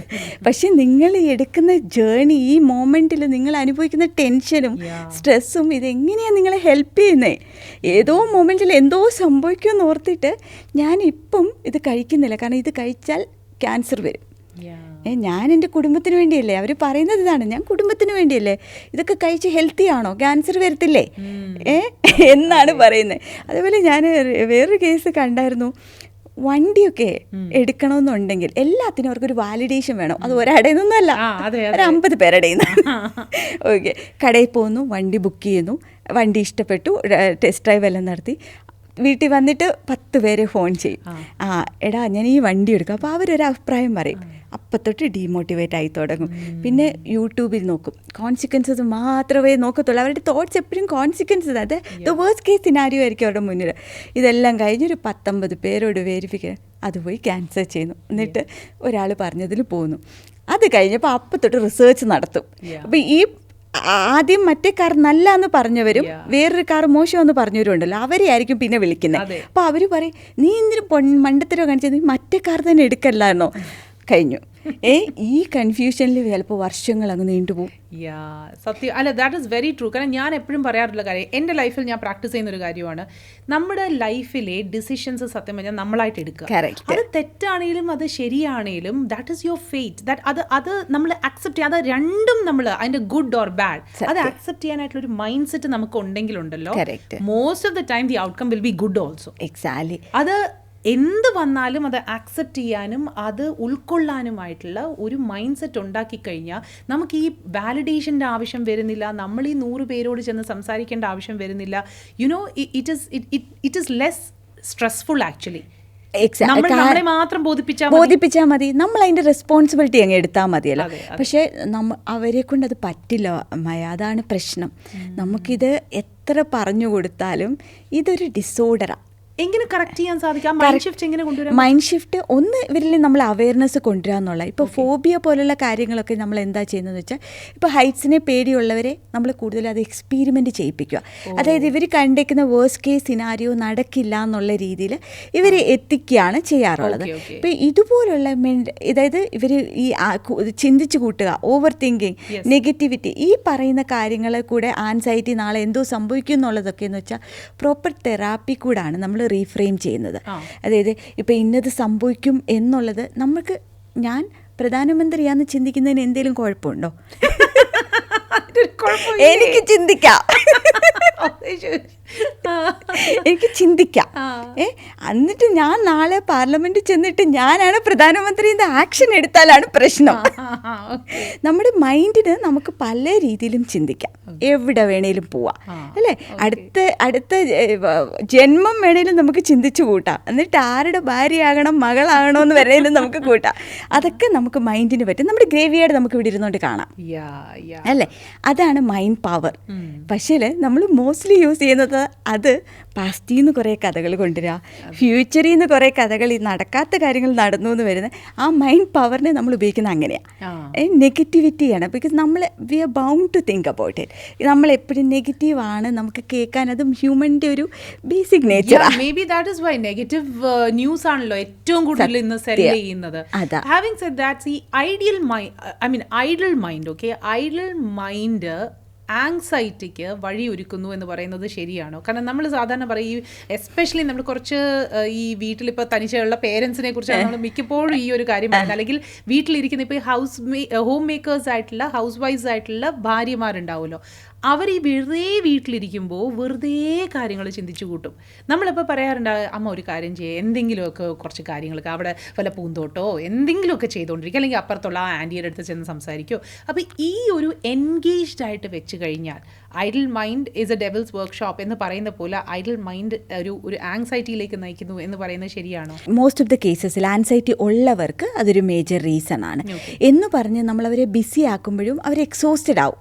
പക്ഷെ നിങ്ങൾ എടുക്കുന്ന ജേർണി, ഈ മൊമെൻറ്റിൽ നിങ്ങൾ അനുഭവിക്കുന്ന ടെൻഷനും സ്ട്രെസ്സും, ഇതെങ്ങനെയാണ് നിങ്ങളെ ഹെൽപ്പ് ചെയ്യുന്നത്? ഏതോ മൊമെൻറ്റിൽ എന്തോ സംഭവിക്കുമെന്ന് ഓർത്തിട്ട് ഞാനിപ്പം ഇത് കഴിക്കുന്നില്ല, കാരണം ഇത് കഴിച്ചാൽ ക്യാൻസർ വരും. ഞാൻ എൻ്റെ കുടുംബത്തിന് വേണ്ടിയല്ലേ, അവർ പറയുന്നത് ഇതാണ്, ഞാൻ കുടുംബത്തിന് വേണ്ടിയല്ലേ, ഇതൊക്കെ കഴിച്ച് ഹെൽത്തി ആണോ, ക്യാൻസർ വരത്തില്ലേ എന്നാണ് പറയുന്നത്. അതേപോലെ ഞാൻ വേറൊരു കേസ് കണ്ടായിരുന്നു, വണ്ടിയൊക്കെ എടുക്കണമെന്നുണ്ടെങ്കിൽ എല്ലാത്തിനും അവർക്കൊരു വാലിഡേഷൻ വേണം. അത് ഒരാടയിൽ നിന്നല്ല, ഒരു 50 പേരടയിൽ നിന്ന്. ഓക്കെ, കടയിൽ പോകുന്നു, വണ്ടി ബുക്ക് ചെയ്യുന്നു, വണ്ടി ഇഷ്ടപ്പെട്ടു, ടെസ്റ്റ് ഡ്രൈവ് എല്ലാം നടത്തി, വീട്ടിൽ വന്നിട്ട് 10 പേരെ ഫോൺ ചെയ്യും, എടാ ഞാൻ ഈ വണ്ടി എടുക്കും. അപ്പോൾ അവരൊരു അഭിപ്രായം പറയും, അപ്പം തൊട്ട് ഡീമോട്ടിവേറ്റ് ആയി തുടങ്ങും. പിന്നെ യൂട്യൂബിൽ നോക്കും, കോൺസിക്വൻസസ് മാത്രമേ നോക്കത്തുള്ളൂ, അവരുടെ തോട്ട്സ് എപ്പോഴും കോൺസിക്വൻസസ്, അത് ദ വേഴ്സ്റ്റ് കേസ് സിനാരിയോ ആയിരിക്കും അവരുടെ മുന്നിൽ. ഇതെല്ലാം കഴിഞ്ഞൊരു 19 പേരോട് വേരിഫിക്കാൻ അത് പോയി ക്യാൻസൽ ചെയ്യുന്നു, എന്നിട്ട് ഒരാൾ പറഞ്ഞതിൽ പോകുന്നു. അത് കഴിഞ്ഞപ്പോൾ അപ്പം തൊട്ട് റിസർച്ച് നടത്തും. അപ്പോൾ ഈ ആദ്യം മറ്റേ കാർ നല്ല എന്ന് പറഞ്ഞവരും വേറൊരു കാർ മോശമെന്ന് പറഞ്ഞവരും ഉണ്ടല്ലോ, അവരെ ആയിരിക്കും പിന്നെ വിളിക്കുന്നത്. അപ്പോൾ അവർ പറയും, നീ എന്തിനു മണ്ടത്തരോ കാണിച്ചത്, നീ മറ്റേ കാർ തന്നെ എടുക്കല്ലായിരുന്നോ? കഴിഞ്ഞു. ഈ കൺഫ്യൂഷനിൽ ചിലപ്പോൾ വർഷങ്ങൾ അങ്ങ് നീണ്ടുപോകും. സത്യം, അല്ല, ദാറ്റ് ഈസ് വെരി ട്രൂ. കാരണം ഞാൻ എപ്പോഴും പറയാറുള്ള കാര്യം, എൻ്റെ ലൈഫിൽ ഞാൻ പ്രാക്ടീസ് ചെയ്യുന്നൊരു കാര്യമാണ്, നമ്മുടെ ലൈഫിലെ ഡിസിഷൻസ് സത്യം പറഞ്ഞാൽ നമ്മളായിട്ട് എടുക്കുക. അത് തെറ്റാണെങ്കിലും അത് ശരിയാണെങ്കിലും ദാറ്റ് ഈസ് യുവർ ഫേറ്റ്. അത് നമ്മൾ അക്സെപ്റ്റ് ചെയ്യുക, അത് രണ്ടും നമ്മൾ അതിൻ്റെ ഗുഡ് ഓർ ബാഡ് അത് അക്സെപ്റ്റ് ചെയ്യാനായിട്ടുള്ള ഒരു മൈൻഡ് സെറ്റ് നമുക്ക് ഉണ്ടെങ്കിലുണ്ടല്ലോ, most of the time the outcome will be good also. Exactly. അത് എന്ത് വന്നാലും അത് ആക്സെപ്റ്റ് ചെയ്യാനും അത് ഉൾക്കൊള്ളാനുമായിട്ടുള്ള ഒരു മൈൻഡ് സെറ്റ് ഉണ്ടാക്കി കഴിഞ്ഞാൽ നമുക്ക് ഈ വാലിഡേഷൻ്റെ ആവശ്യം വരുന്നില്ല, നമ്മൾ ഈ 100 പേരോട് ചെന്ന് സംസാരിക്കേണ്ട ആവശ്യം വരുന്നില്ല. You know, it is less stressful actually. നമ്മളെ മാത്രം ബോധിപ്പിച്ചാൽ മതി, നമ്മൾ അതിൻ്റെ റെസ്പോൺസിബിലിറ്റി അങ്ങ് എടുത്താൽ മതിയല്ലോ. പക്ഷേ അവരെ കൊണ്ട് അത് പറ്റില്ല മയ, അതാണ് പ്രശ്നം. നമുക്കിത് എത്ര പറഞ്ഞു കൊടുത്താലും ഇതൊരു ഡിസോർഡറാണ്. എങ്ങനെ കറക്റ്റ് ചെയ്യാൻ സാധിക്കും? മൈൻഡ് ഷിഫ്റ്റ് എങ്ങനെ കൊണ്ടുവരാം? മൈൻഡ് ഷിഫ്റ്റ് ഒന്ന് ഇവരിൽ നമ്മൾ അവയർനെസ് കൊണ്ടുവരിക എന്നുള്ള. ഇപ്പോൾ ഫോബിയ പോലുള്ള കാര്യങ്ങളൊക്കെ നമ്മൾ എന്താ ചെയ്യുന്നതെന്ന് വെച്ചാൽ, ഇപ്പോൾ ഹൈറ്റ്സിനെ പേടിയുള്ളവരെ നമ്മൾ കൂടുതൽ അത് എക്സ്പീരിമെൻ്റ് ചെയ്യിപ്പിക്കുക. അതായത് ഇവർ കണ്ടേക്കുന്ന വേഴ്സ്റ്റ് കേസ് സിനാരിയോ നടക്കില്ല എന്നുള്ള രീതിയിൽ ഇവരെ എത്തിക്കുകയാണ് ചെയ്യാറുള്ളത്. ഇപ്പോൾ ഇതുപോലുള്ള അതായത് ഇവർ ഈ ചിന്തിച്ചു കൂട്ടുക, ഓവർ തിങ്കിങ്, നെഗറ്റിവിറ്റി, ഈ പറയുന്ന കാര്യങ്ങൾ കൂടെ ആൻസൈറ്റി നാളെ എന്തോ സംഭവിക്കും എന്നുള്ളതൊക്കെ എന്ന് വെച്ചാൽ പ്രോപ്പർ തെറാപ്പി കൂടാണ് നമ്മൾ റീഫ്രെയിം ചെയ്യുന്നത്. അതായത് ഇപ്പോൾ ഇന്നത് സംഭവിക്കും എന്നുള്ളത് നമുക്ക്, ഞാൻ പ്രധാനമന്ത്രിയാന്ന് ചിന്തിക്കുന്നതിന് എന്തെങ്കിലും കുഴപ്പമുണ്ടോ? എനിക്ക് ചിന്തിക്കാം, എനിക്ക് ചിന്തിക്കാം. എന്നിട്ട് ഞാൻ നാളെ പാർലമെന്റിൽ ചെന്നിട്ട് ഞാനാണ് പ്രധാനമന്ത്രി എന്ന് ആക്ഷൻ എടുത്താലാണ് പ്രശ്നം. നമ്മുടെ മൈൻഡിന് നമുക്ക് പല രീതിയിലും ചിന്തിക്കാം, എവിടെ വേണേലും പോവാം അല്ലേ. അടുത്ത ജന്മം വേണേലും നമുക്ക് ചിന്തിച്ചു കൂട്ടാം. എന്നിട്ട് ആരുടെ ഭാര്യയാകണം, മകളാകണോ എന്ന് വരേലും നമുക്ക് കൂട്ടാം. അതൊക്കെ നമുക്ക് മൈൻഡിന് പറ്റും. നമ്മുടെ ഗ്രേവിയാർഡ് നമുക്ക് ഇവിടെ ഇരുന്നുകൊണ്ട് കാണാം അല്ലേ. അതാണ് മൈൻഡ് പവർ. പക്ഷേ നമ്മൾ മോസ്റ്റ്ലി യൂസ് ചെയ്യുന്നത് അത് പാസ്റ്റിൽ നിന്ന് കുറേ കഥകൾ കൊണ്ടുവരിക, ഫ്യൂച്ചറിൽ നിന്ന് കുറേ കഥകൾ, ഈ നടക്കാത്ത കാര്യങ്ങൾ നടന്നു എന്ന് വരുന്ന ആ മൈൻഡ് പവറിനെ നമ്മൾ ഉപയോഗിക്കുന്നത് അങ്ങനെയാണ്. നെഗറ്റിവിറ്റിയാണ്. Because we are bound to think about it. നമ്മളെപ്പോഴും നെഗറ്റീവാണ് നമുക്ക് കേൾക്കാൻ. അതും ഹ്യൂമൻ്റെ ഒരു ബേസിക് നേച്ചറാണ്. Maybe that is why negative news ആണല്ലോ ഏറ്റവും കൂടുതൽ ഇന്ന് സെല് ചെയ്യുന്നത്. ഹാവിങ് സെഡ് ദാറ്റ്, ഈ ideal mind okay, ideal mind ആങ്സൈറ്റിക്ക് വഴിയൊരുക്കുന്നു എന്ന് പറയുന്നത് ശരിയാണോ? കാരണം നമ്മൾ സാധാരണ പറയും, എസ്പെഷ്യലി നമ്മൾ കുറച്ച് ഈ വീട്ടിലിപ്പോൾ തനിച്ചുള്ള പേരൻസിനെ കുറിച്ചാണ് നമ്മൾ മിക്കപ്പോഴും ഈ ഒരു കാര്യം പറയുന്നത്. അല്ലെങ്കിൽ വീട്ടിലിരിക്കുന്ന ഇപ്പോൾ ഹോം മേക്കേഴ്സ് ആയിട്ടുള്ള, ഹൗസ് വൈഫ്സ് ആയിട്ടുള്ള ഭാര്യമാരുണ്ടാവുമല്ലോ, അവർ ഈ വെറുതെ വീട്ടിലിരിക്കുമ്പോൾ വെറുതെ കാര്യങ്ങൾ ചിന്തിച്ചു കൂട്ടും. നമ്മളിപ്പോൾ പറയാറുണ്ട്, അമ്മ ഒരു കാര്യം ചെയ്യുക, എന്തെങ്കിലുമൊക്കെ കുറച്ച് കാര്യങ്ങളൊക്കെ അവിടെ വല്ല പൂന്തോട്ടോ എന്തെങ്കിലുമൊക്കെ ചെയ്തുകൊണ്ടിരിക്കുക, അല്ലെങ്കിൽ അപ്പുറത്തുള്ള ആ ആൻറ്റിയുടെ അടുത്ത് ചെന്ന് സംസാരിക്കുമോ. അപ്പോൾ ഈ ഒരു എൻഗേജ്ഡ് ആയിട്ട് വെച്ച് കഴിഞ്ഞാൽ idle mind is A devils workshop എന്ന് പറയുന്ന പോലെ ഐഡിൽ മൈൻഡ് ഒരു ആങ്സൈറ്റിയിലേക്ക് നയിക്കുന്നു എന്ന് പറയുന്നത് ശരിയാണോ? മോസ്റ്റ് ഓഫ് ദ കേസസിൽ ആൻസൈറ്റി ഉള്ളവർക്ക് അതൊരു മേജർ റീസൺ ആണ് എന്ന് പറഞ്ഞ് നമ്മളവരെ ബിസി ആക്കുമ്പോഴും അവർ എക്സോസ്റ്റഡ് ആവും.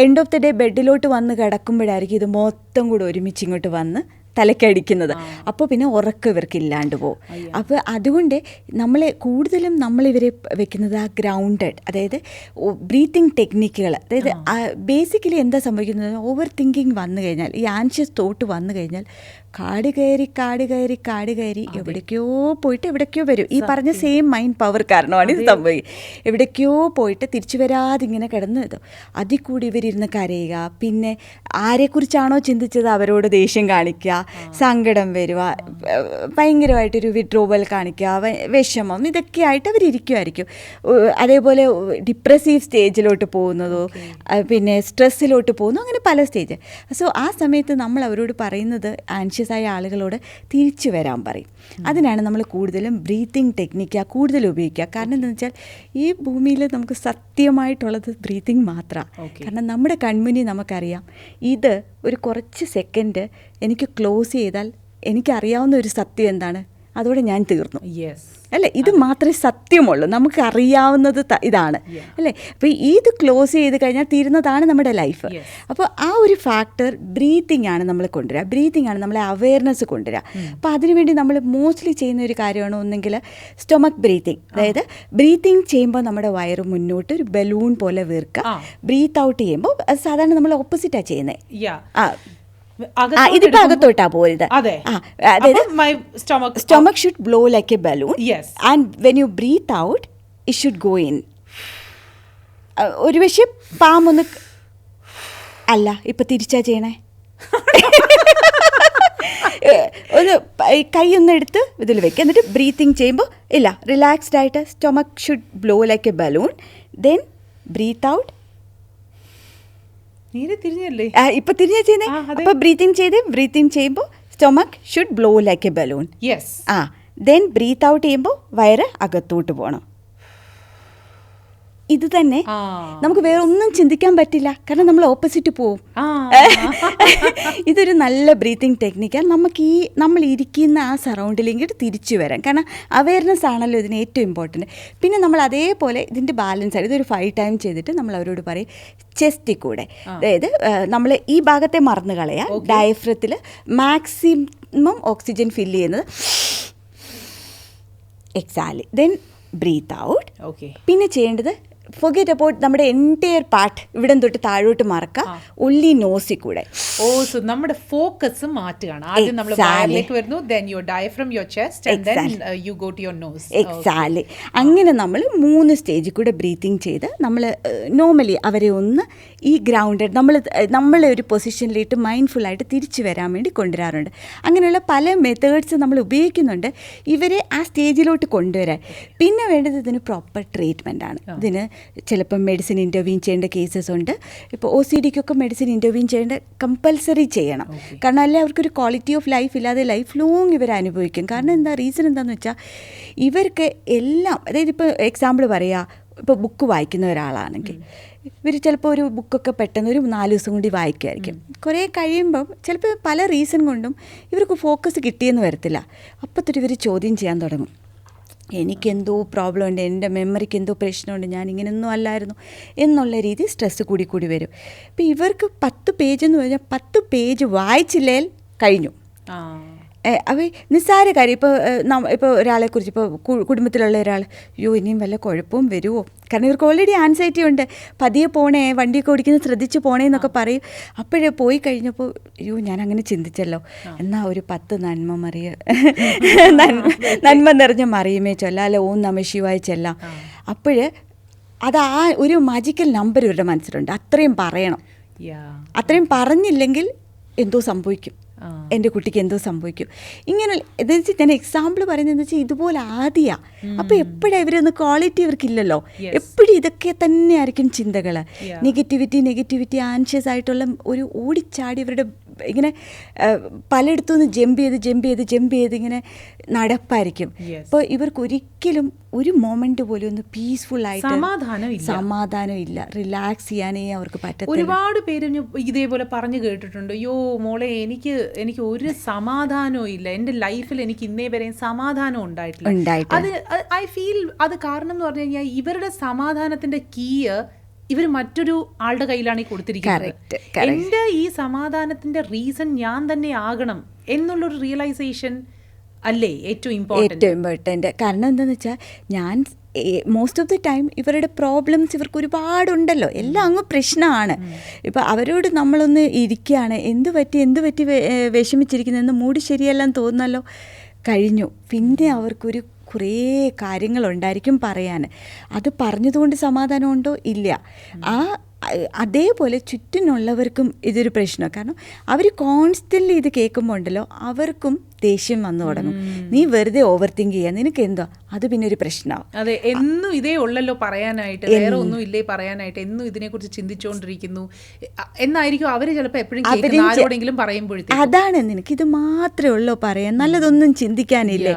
എൻഡ് ഓഫ് ദ ഡേ ബെഡിലോട്ട് വന്ന് കിടക്കുമ്പോഴായിരിക്കും ഇത് മൊത്തം കൂടെ ഒരുമിച്ച് ഇങ്ങോട്ട് വന്ന് തലക്കടിക്കുന്നത്. അപ്പോൾ പിന്നെ ഉറക്കം ഇവർക്ക് ഇല്ലാണ്ട് പോകും. അപ്പോൾ അതുകൊണ്ട് കൂടുതലും നമ്മളിവരെ വെക്കുന്നത് ആ ഗ്രൗണ്ടഡ്, അതായത് ബ്രീത്തിങ് ടെക്നിക്കുകൾ. അതായത് ബേസിക്കലി എന്താ സംഭവിക്കുന്നത്, ഓവർ തിങ്കിങ് വന്നു കഴിഞ്ഞാൽ, ഈ ആൻഷ്യസ് തോട്ട് വന്നു കഴിഞ്ഞാൽ കാട് കയറി എവിടേക്കോ പോയിട്ട് എവിടേക്കോ വരും. ഈ പറഞ്ഞ സെയിം മൈൻഡ് പവർ കാരണമാണ് ഇത് സംഭവിക്കുക. എവിടേക്കോ പോയിട്ട് തിരിച്ചു വരാതെ ഇങ്ങനെ കിടന്ന് അതിൽ കൂടി ഇവരിരുന്ന് കരയുക. പിന്നെ ആരെക്കുറിച്ചാണോ ചിന്തിച്ചത് അവരോട് ദേഷ്യം കാണിക്കുക, സങ്കടം വരിക, ഭയങ്കരമായിട്ടൊരു വിഡ്രോവൽ കാണിക്കുക, വിഷമം, ഇതൊക്കെ ആയിട്ട് അവരിയ്ക്കുമായിരിക്കും. അതേപോലെ ഡിപ്രസീവ് സ്റ്റേജിലോട്ട് പോകുന്നതോ പിന്നെ സ്ട്രെസ്സിലോട്ട് പോകുന്നു, അങ്ങനെ പല സ്റ്റേജ്. സോ ആ സമയത്ത് നമ്മൾ അവരോട് പറയുന്നത്, ആൻഷ്യസ് ആയ ആളുകളോട് തിരിച്ചു വരാൻ പറയും. അതിനാണ് നമ്മൾ കൂടുതലും ബ്രീത്തിങ് ടെക്നിക്കാണ് കൂടുതൽ ഉപയോഗിക്കുക. കാരണം എന്താണെന്ന് വെച്ചാൽ ഈ ഭൂമിയിൽ നമുക്ക് സത്യമായിട്ടുള്ളത് ബ്രീത്തിങ് മാത്രമാണ്. കാരണം നമ്മുടെ കൺമുന്നിൽ നമുക്കറിയാം, ഇത് ഒരു കുറച്ച് സെക്കൻഡ് എനിക്ക് ക്ലോസ് ചെയ്താൽ എനിക്കറിയാവുന്ന ഒരു സത്യം എന്താണ്, അതോടെ ഞാൻ തീർന്നു അല്ലേ. ഇത് മാത്രമേ സത്യമുള്ളൂ, നമുക്ക് അറിയാവുന്നത് ഇതാണ് അല്ലേ. അപ്പോൾ ഇത് ക്ലോസ് ചെയ്ത് കഴിഞ്ഞാൽ തീരുന്നതാണ് നമ്മുടെ ലൈഫ്. അപ്പോൾ ആ ഒരു ഫാക്ടർ ബ്രീത്തിങ് ആണ് നമ്മൾ കൊണ്ടുവരിക. ബ്രീത്തിങ് ആണ് നമ്മളെ അവയർനെസ് കൊണ്ടുവരിക. അപ്പോൾ അതിനുവേണ്ടി നമ്മൾ മോസ്റ്റ്ലി ചെയ്യുന്ന ഒരു കാര്യമാണ് ഒന്നെങ്കിൽ സ്റ്റൊമക്ക് ബ്രീത്തിങ്. അതായത് ബ്രീത്തിങ് ചെയ്യുമ്പോൾ നമ്മുടെ വയറ് മുന്നോട്ട് ഒരു ബലൂൺ പോലെ വീർക്കുക. ബ്രീത്ത് ഔട്ട് ചെയ്യുമ്പോൾ അത് സാധാരണ നമ്മൾ ഓപ്പോസിറ്റാണ് ചെയ്യുന്നത്. ഇതിപ്പോ അകത്തോട്ടാ പോയത്. Stomach should blow like a balloon and when you breath out it should go in. ഒരു പക്ഷേ പാമൊന്ന് അല്ല, ഇപ്പൊ തിരിച്ചാ ചെയ്യണേ. ഒന്ന് കൈ ഒന്ന് എടുത്ത് ഇതിൽ വെക്കുക. എന്നിട്ട് ബ്രീത്തിങ് ചെയ്യുമ്പോൾ ഇല്ല, റിലാക്സ്ഡ് ആയിട്ട് stomach should blow like a balloon, then breathe out. ഇപ്പൊ തിരിഞ്ഞാ ചെയ്യുന്നേ. അപ്പൊ ബ്രീത്തിങ് ചെയ്യുമ്പോൾ stomach should blow like a balloon. Then breathe out ചെയ്യുമ്പോൾ വയറ് അകത്തോട്ട് പോകണം. ഇത് തന്നെ. നമുക്ക് വേറെ ഒന്നും ചിന്തിക്കാൻ പറ്റില്ല, കാരണം നമ്മൾ ഓപ്പോസിറ്റ് പോവും. ഇതൊരു നല്ല ബ്രീത്തിങ് ടെക്നിക്കാണ്. നമ്മൾ ഇരിക്കുന്ന ആ സറൗണ്ടിലേക്ക് തിരിച്ചു വരാൻ, കാരണം അവയർനെസ് ആണല്ലോ ഇതിന് ഏറ്റവും ഇമ്പോർട്ടൻറ്റ്. പിന്നെ നമ്മൾ അതേപോലെ ഇതിൻ്റെ ബാലൻസ് ആയിട്ട് ഇതൊരു 5 ടൈം ചെയ്തിട്ട് നമ്മൾ അവരോട് പറയും ചെസ്റ്റിൽ കൂടെ, അതായത് നമ്മൾ ഈ ഭാഗത്തെ മറന്നു കളയാം, ഡയഫ്രത്തിൽ മാക്സിമം ഓക്സിജൻ ഫില്ല് ചെയ്യുന്നത്, എക്സാല്, ദെൻ ബ്രീത്ത് ഔട്ട്. പിന്നെ ചെയ്യേണ്ടത് forget about നമ്മുടെ എൻറ്റയർ പാർട്ട് ഇവിടെ തൊട്ട് താഴോട്ട് മറക്കുക, ഉള്ളി നോസിൽ കൂടെ. സോ നമ്മുടെ ഫോക്കസ് മാറ്റുകയാണ്. ആദ്യം നമ്മൾ വയറിലേക്ക് വരുന്നു, then your diaphragm, your chest, and then you go to your nose. എക്സാലി. അങ്ങനെ നമ്മൾ 3 സ്റ്റേജിൽ കൂടെ ബ്രീത്തിങ് ചെയ്ത് നമ്മൾ നോർമലി അവരെ ഒന്ന് ഈ ഗ്രൗണ്ടഡ് നമ്മളെ ഒരു പൊസിഷനിലിട്ട് മൈൻഡ്ഫുള്ളായിട്ട് തിരിച്ചു വരാൻ വേണ്ടി കൊണ്ടുവരാറുണ്ട്. അങ്ങനെയുള്ള പല മെത്തേഡ്സ് നമ്മൾ ഉപയോഗിക്കുന്നുണ്ട് ഇവരെ ആ സ്റ്റേജിലോട്ട് കൊണ്ടുവരാൻ. പിന്നെ വേണ്ടത് ഇതിന് പ്രോപ്പർ ട്രീറ്റ്മെൻ്റ് ആണ്. ഇതിന് ചിലപ്പം മെഡിസിൻ ഇൻ്റർവ്യൂൻ ചെയ്യേണ്ട കേസസ് ഉണ്ട്. ഇപ്പോൾ OCD മെഡിസിൻ ഇൻ്റർവ്യൂൻ ചെയ്യേണ്ട കമ്പൽസറി ചെയ്യണം, കാരണം അല്ലെ അവർക്കൊരു ക്വാളിറ്റി ഓഫ് ലൈഫ് ഇല്ലാതെ ലൈഫ് ലോങ് ഇവർ അനുഭവിക്കും. കാരണം റീസൺ എന്താണെന്ന് വെച്ചാൽ ഇവർക്ക് എല്ലാം, അതായത് ഇപ്പോൾ എക്സാമ്പിൾ പറയുക, ഇപ്പോൾ ബുക്ക് വായിക്കുന്ന ഒരാളാണെങ്കിൽ ഇവർ ചിലപ്പോൾ ഒരു ബുക്കൊക്കെ പെട്ടെന്ന് ഒരു 4 ദിവസം കൂടി വായിക്കുമായിരിക്കും. കുറേ കഴിയുമ്പം ചിലപ്പോൾ പല റീസൺ കൊണ്ടും ഇവർക്ക് ഫോക്കസ് കിട്ടിയെന്ന് വരത്തില്ല. അപ്പോൾ തൊട്ട് ഇവർ ചോദ്യം ചെയ്യാൻ തുടങ്ങും, എനിക്കെന്തോ പ്രോബ്ലം ഉണ്ട്, എൻ്റെ മെമ്മറിക്ക് എന്തോ പ്രശ്നമുണ്ട്, ഞാൻ ഇങ്ങനെയൊന്നും അല്ലായിരുന്നു എന്നുള്ള രീതി സ്ട്രെസ്സ് കൂടി വരും. അപ്പോൾ ഇവർക്ക് 10 പേജ് എന്ന് പറഞ്ഞാൽ 10 പേജ് വായിച്ചില്ലേൽ കഴിഞ്ഞു. അവ നിസ്സാര കാര്യം, ഇപ്പോൾ ഒരാളെക്കുറിച്ച്, ഇപ്പോൾ കുടുംബത്തിലുള്ള ഒരാൾ, അയ്യോ ഇനിയും വല്ല കുഴപ്പവും വരുമോ, കാരണം ഇവർക്ക് ഓൾറെഡി ആൻസൈറ്റി ഉണ്ട്, പതിയെ പോണേ, വണ്ടിയൊക്കെ ഓടിക്കുന്നത് ശ്രദ്ധിച്ച് പോണേ എന്നൊക്കെ പറയും. അപ്പോഴേ പോയി കഴിഞ്ഞപ്പോൾ അയ്യോ ഞാൻ അങ്ങനെ ചിന്തിച്ചല്ലോ, എന്നാൽ ഒരു 10 നന്മ നിറഞ്ഞ മറിയുമേ ചൊല്ലാം, അല്ല ഓം നമഃ ശിവായ ചെല്ലാം. അപ്പോൾ അത് ആ ഒരു മാജിക്കൽ നമ്പർ ഇവരുടെ മനസ്സിലുണ്ട്, അത്രയും പറയണം. അത്രയും പറഞ്ഞില്ലെങ്കിൽ എന്തോ സംഭവിക്കും, എൻ്റെ കുട്ടിക്ക് എന്തോ സംഭവിക്കും. ഇങ്ങനെ എന്താ വെച്ചാൽ ഞാൻ എക്സാമ്പിൾ പറയുന്നതെന്ന് വെച്ചാൽ ഇതുപോലെ ആദ്യമാണ്. അപ്പോൾ എപ്പോഴാണ് ഇവരൊന്ന് ക്വാളിറ്റി ഇവർക്കില്ലല്ലോ, എപ്പോഴും ഇതൊക്കെ തന്നെ ആയിരിക്കും ചിന്തകൾ, നെഗറ്റിവിറ്റി ആൻഷ്യസ് ആയിട്ടുള്ള ഒരു ഓടിച്ചാടി ഇവരുടെ ഇങ്ങനെ പലയിടത്തുനിന്ന് ജമ്പ് ചെയ്ത് ഇങ്ങനെ നടപ്പായിരിക്കും. അപ്പോൾ ഇവർക്ക് ഒരിക്കലും ഒരു മൊമെന്റ് പോലും ഒന്ന് പീസ്ഫുള്ളായിട്ട് സമാധാനം ഇല്ല, റിലാക്സ് ചെയ്യാനേ അവർക്ക് പറ്റത്തില്ല. ഒരുപാട് പേര് ഇതേപോലെ പറഞ്ഞു കേട്ടിട്ടുണ്ട്, അയ്യോ മോളെ എനിക്ക് ഒരു സമാധാനവും ഇല്ല, എൻ്റെ ലൈഫിൽ എനിക്ക് ഇന്നേ വരെ സമാധാനം ഉണ്ടായിട്ടില്ല. അത് ഐ ഫീൽ അത് കാരണം എന്ന് പറഞ്ഞു കഴിഞ്ഞാൽ ഇവരുടെ സമാധാനത്തിന്റെ കീ ഇവർ മറ്റൊരു ആളുടെ കയ്യിലാണ് കൊടുത്തിരിക്കുന്നത്. എൻ്റെ ഈ സമാധാനത്തിന്റെ റീസൺ ഞാൻ തന്നെ ആകണം എന്നുള്ളൊരു റിയലൈസേഷൻ അല്ലേ ഏറ്റവും ഇമ്പോർട്ടൻറ്റ്. കാരണം എന്താണെന്ന് വെച്ചാൽ ഞാൻ മോസ്റ്റ് ഓഫ് ദി ടൈം ഇവരുടെ പ്രോബ്ലംസ് ഇവർക്ക് ഒരുപാടുണ്ടല്ലോ, എല്ലാം അങ്ങ് പ്രശ്നമാണ്. ഇപ്പോൾ അവരോട് നമ്മളൊന്ന് ഇരിക്കുകയാണ്, എന്ത് പറ്റി വിഷമിച്ചിരിക്കുന്നതെന്ന്, മൂടി ശരിയെല്ലാം തോന്നുന്നല്ലോ, കഴിഞ്ഞു. പിന്നെ അവർക്കൊരു കുറേ കാര്യങ്ങളുണ്ടായിരിക്കും പറയാൻ. അത് പറഞ്ഞതുകൊണ്ട് സമാധാനമുണ്ടോ ഇല്ല. അതേപോലെ ചുറ്റിനുള്ളവർക്കും ഇതൊരു പ്രശ്നമാണ്. കാരണം അവർ കോൺസ്റ്റൻ്റ്ലി ഇത് കേൾക്കുമ്പോൾ ഉണ്ടല്ലോ അവർക്കും ദേഷ്യം വന്നു തുടങ്ങും. നീ വെറുതെ ഓവർ തിങ്ക് ചെയ്യുക, നിനക്ക് എന്തോ അത് പിന്നെ ഒരു പ്രശ്നമാവും. അതെ, എന്നും ഇതേ ഉള്ളല്ലോ പറയാനായിട്ട്, വേറെ ഒന്നും ഇല്ലേ പറയാനായിട്ട്, എന്നും ഇതിനെക്കുറിച്ച് ചിന്തിച്ചുകൊണ്ടിരിക്കുന്നു എന്നായിരിക്കും അവർ ചിലപ്പോൾ എപ്പോഴും ആരോടെങ്കിലും പറയുമ്പോഴത്തേക്കും. അതാണ്, നിനക്കിത് മാത്രമേ ഉള്ളൂ പറയാൻ, നല്ലതൊന്നും ചിന്തിക്കാനില്ലേ